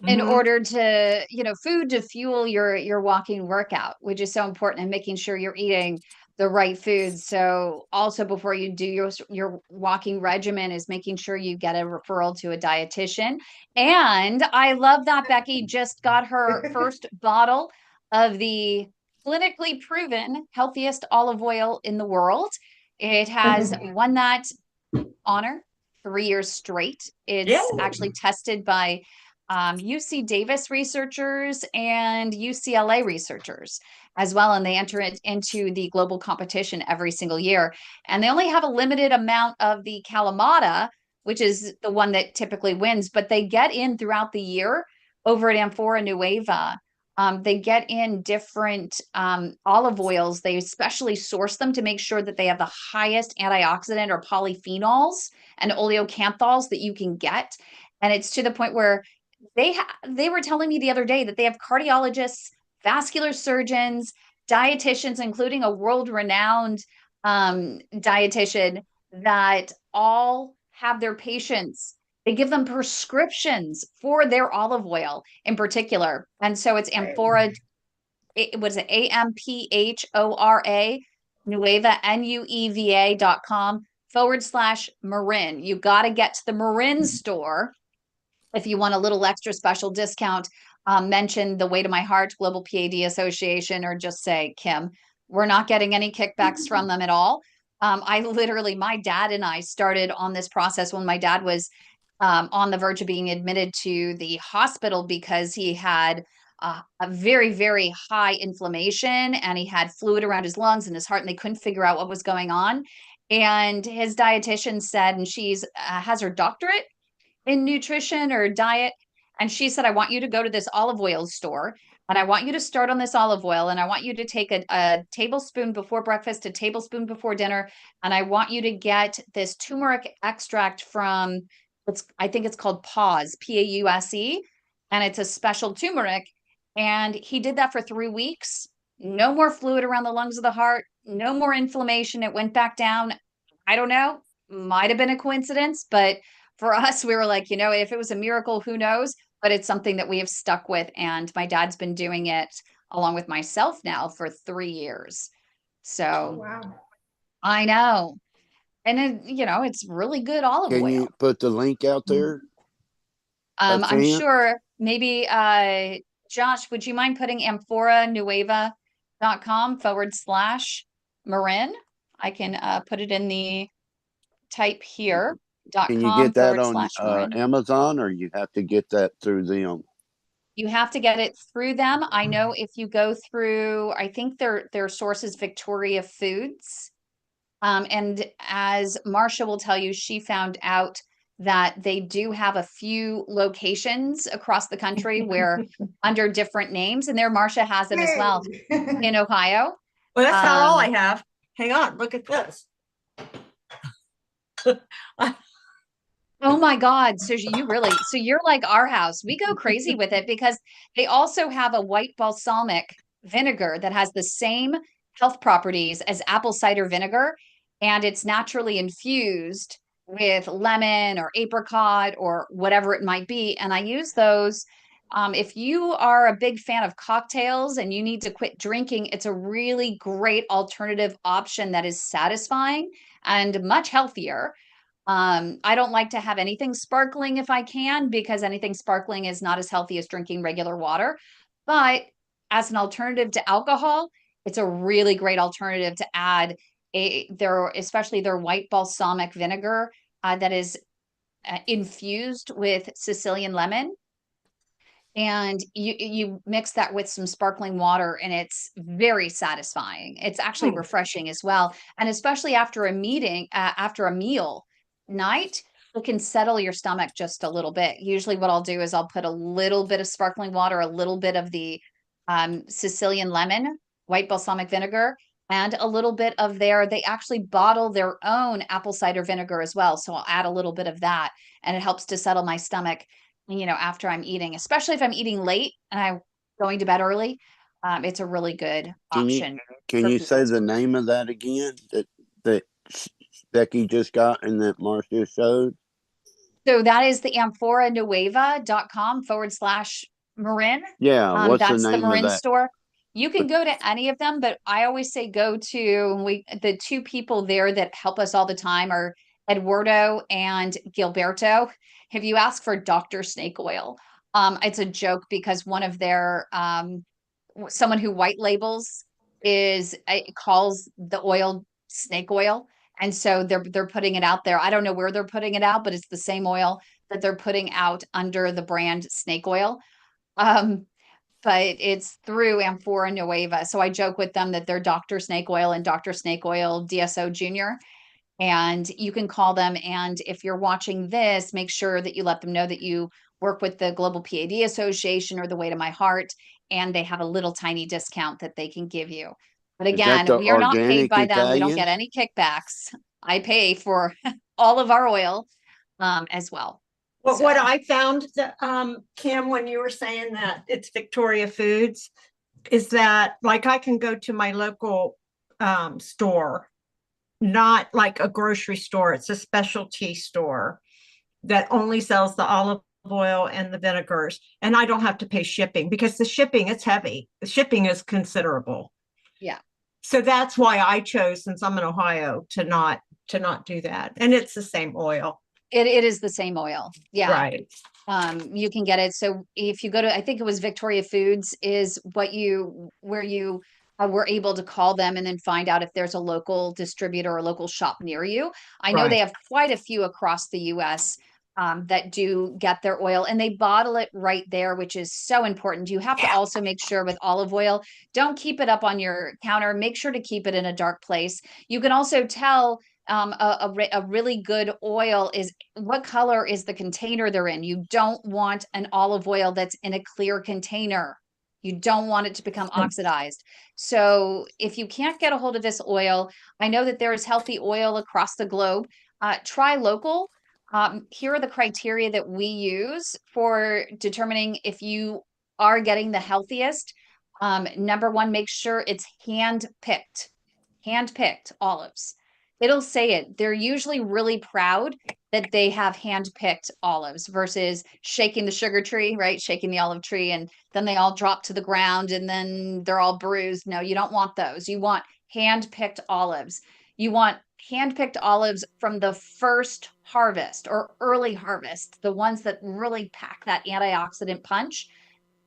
in order to, food to fuel your walking workout, which is so important, and making sure you're eating the right foods. So also before you do your walking regimen is making sure you get a referral to a dietitian. And I love that Becky just got her first bottle of the clinically proven healthiest olive oil in the world. It has won that honor 3 years straight. It's actually tested by UC Davis researchers and UCLA researchers as well. And they enter it into the global competition every single year. And they only have a limited amount of the Kalamata, which is the one that typically wins, but they get in throughout the year over at Amphora Nueva. They get in different olive oils. They especially source them to make sure that they have the highest antioxidant or polyphenols and oleocanthols that you can get. And it's to the point where they were telling me the other day that they have cardiologists, vascular surgeons, dietitians, including a world-renowned dietitian, that all have their patients. They give them prescriptions for their olive oil in particular. And so it's Amphora, it was AMPHORA Nueva, NUEVA.com/Marin. You got to get to the Marin store if you want a little extra special discount. Mention the Way to My Heart Global PAD Association, or just say, Kim, we're not getting any kickbacks from them at all. My dad and I started on this process when my dad was on the verge of being admitted to the hospital because he had a very, very high inflammation, and he had fluid around his lungs and his heart, and they couldn't figure out what was going on. And his dietitian said, and she's has her doctorate in nutrition or diet. And she said, I want you to go to this olive oil store, and I want you to start on this olive oil, and I want you to take a tablespoon before breakfast, a tablespoon before dinner. And I want you to get this turmeric extract from, I think it's called Pause, Pause. And it's a special turmeric. And he did that for 3 weeks. No more fluid around the lungs of the heart, no more inflammation. It went back down. I don't know, might have been a coincidence, but for us, we were like, if it was a miracle, who knows? But it's something that we have stuck with. And my dad's been doing it along with myself now for 3 years. So wow. I know. And it's really good olive oil. Can you put the link out there? I'm sure maybe, Josh, would you mind putting amphoranueva.com/Marin? I can put it in the type here. Can you get that on Amazon, or you have to get that through them? You have to get it through them. I know if you go through, I think their source is Victoria Foods. And as Marcia will tell you, she found out that they do have a few locations across the country where under different names, and there Marcia has it as well in Ohio. Well, that's not all I have. Hang on, look at this. Oh my God. So you're like our house. We go crazy with it because they also have a white balsamic vinegar that has the same health properties as apple cider vinegar. And it's naturally infused with lemon or apricot or whatever it might be. And I use those. If you are a big fan of cocktails and you need to quit drinking, it's a really great alternative option that is satisfying and much healthier. I don't like to have anything sparkling if I can, because anything sparkling is not as healthy as drinking regular water. But as an alternative to alcohol, it's a really great alternative to add especially their white balsamic vinegar that is infused with Sicilian lemon. And you mix that with some sparkling water, and it's very satisfying. It's actually refreshing as well. And especially after a meal night, it can settle your stomach just a little bit. Usually what I'll do is I'll put a little bit of sparkling water, a little bit of the Sicilian lemon, white balsamic vinegar, and a little bit of they actually bottle their own apple cider vinegar as well. So I'll add a little bit of that, and it helps to settle my stomach, after I'm eating, especially if I'm eating late and I'm going to bed early. It's a really good option. Can you say the name of that again that Becky just got and that Marcia showed? So that is the amphoranueva.com/Marin. Yeah, what's that's the name the Marin of that? store. You can go to any of them, but I always say go to the two people there that help us all the time are Eduardo and Gilberto. If you ask for Dr. Snake Oil, it's a joke because one of their someone who white labels calls the oil snake oil. And so they're putting it out there. I don't know where they're putting it out, but it's the same oil that they're putting out under the brand Snake Oil. But it's through Amphora Nueva. So I joke with them that they're Dr. Snake Oil and Dr. Snake Oil DSO Jr. And you can call them. And if you're watching this, make sure that you let them know that you work with the Global PAD Association or the Way to My Heart, and they have a little tiny discount that they can give you. But again, we are not paid by them. We don't get any kickbacks. I pay for all of our oil as well. Well, what I found, Kim, when you were saying that it's Victoria Foods, is that like I can go to my local store, not like a grocery store. It's a specialty store that only sells the olive oil and the vinegars, and I don't have to pay shipping because the shipping, it's heavy. The shipping is considerable. Yeah. So that's why I chose, since I'm in Ohio, to not do that. And it's the same oil. It is the same oil. Yeah. Right. You can get it. So if you go to, I think it was Victoria Foods is where you were able to call them and then find out if there's a local distributor or local shop near you. I know they have quite a few across the US that do get their oil, and they bottle it right there, which is so important. You have to also make sure with olive oil, don't keep it up on your counter. Make sure to keep it in a dark place. You can also tell a really good oil is what color is the container they're in. You don't want an olive oil that's in a clear container. You don't want it to become oxidized. So if you can't get a hold of this oil, I know that there is healthy oil across the globe. Try local. Here are the criteria that we use for determining if you are getting the healthiest. Number one, make sure it's hand-picked olives. It'll say it. They're usually really proud that they have hand-picked olives versus shaking the sugar tree, right? Shaking the olive tree, and then they all drop to the ground and then they're all bruised. No, you don't want those. You want hand-picked olives. You want hand-picked olives from the first harvest or early harvest, the ones that really pack that antioxidant punch.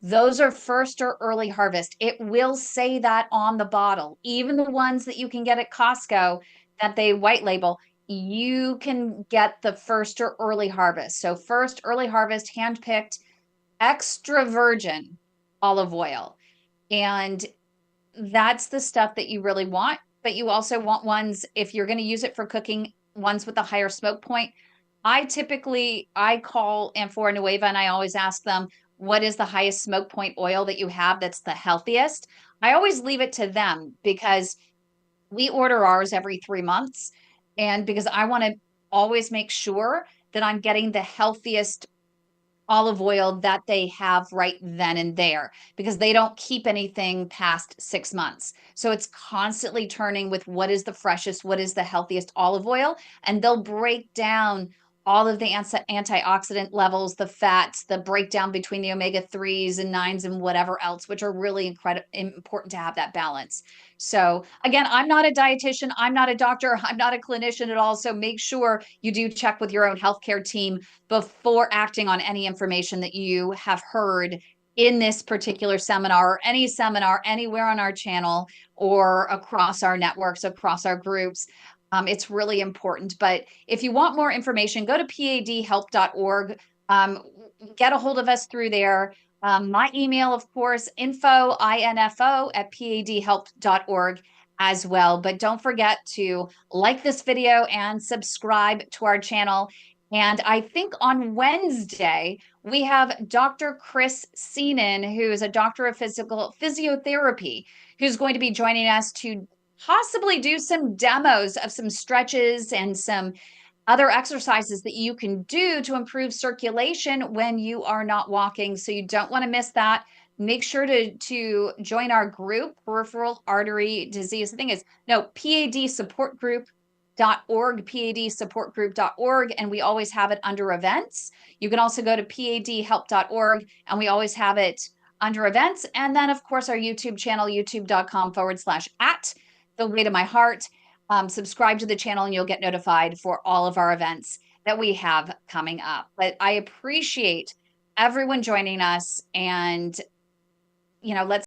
Those are first or early harvest. It will say that on the bottle. Even the ones that you can get at Costco that they white label, you can get the first or early harvest. So first, early harvest, hand-picked, extra virgin olive oil. And that's the stuff that you really want. But you also want ones, if you're going to use it for cooking, ones with a higher smoke point. I call Amphora Nueva and I always ask them, what is the highest smoke point oil that you have that's the healthiest? I always leave it to them because we order ours every 3 months. And because I want to always make sure that I'm getting the healthiest olive oil that they have right then and there, because they don't keep anything past 6 months. So it's constantly turning with what is the freshest, what is the healthiest olive oil. And they'll break down all of the antioxidant levels, the fats, the breakdown between the omega-3s and 9s and whatever else, which are really important to have that balance. So again, I'm not a dietitian, I'm not a doctor, I'm not a clinician at all. So make sure you do check with your own healthcare team before acting on any information that you have heard in this particular seminar or any seminar anywhere on our channel or across our networks, across our groups. It's really important. But if you want more information, go to padhelp.org. Get a hold of us through there. My email, of course, info@padhelp.org as well. But don't forget to like this video and subscribe to our channel. And I think on Wednesday, we have Dr. Chris Seenan, who is a doctor of physiotherapy, who's going to be joining us to possibly do some demos of some stretches and some other exercises that you can do to improve circulation when you are not walking. So you don't want to miss that. Make sure to join our group, Peripheral Artery Disease. The thing is, no, PAD Support Group.org, padsupportgroup.org, and we always have it under events. You can also go to padhelp.org, and we always have it under events. And then, of course, our YouTube channel, youtube.com/@ the way to my heart. Subscribe to the channel and you'll get notified for all of our events that we have coming up. But I appreciate everyone joining us, and let's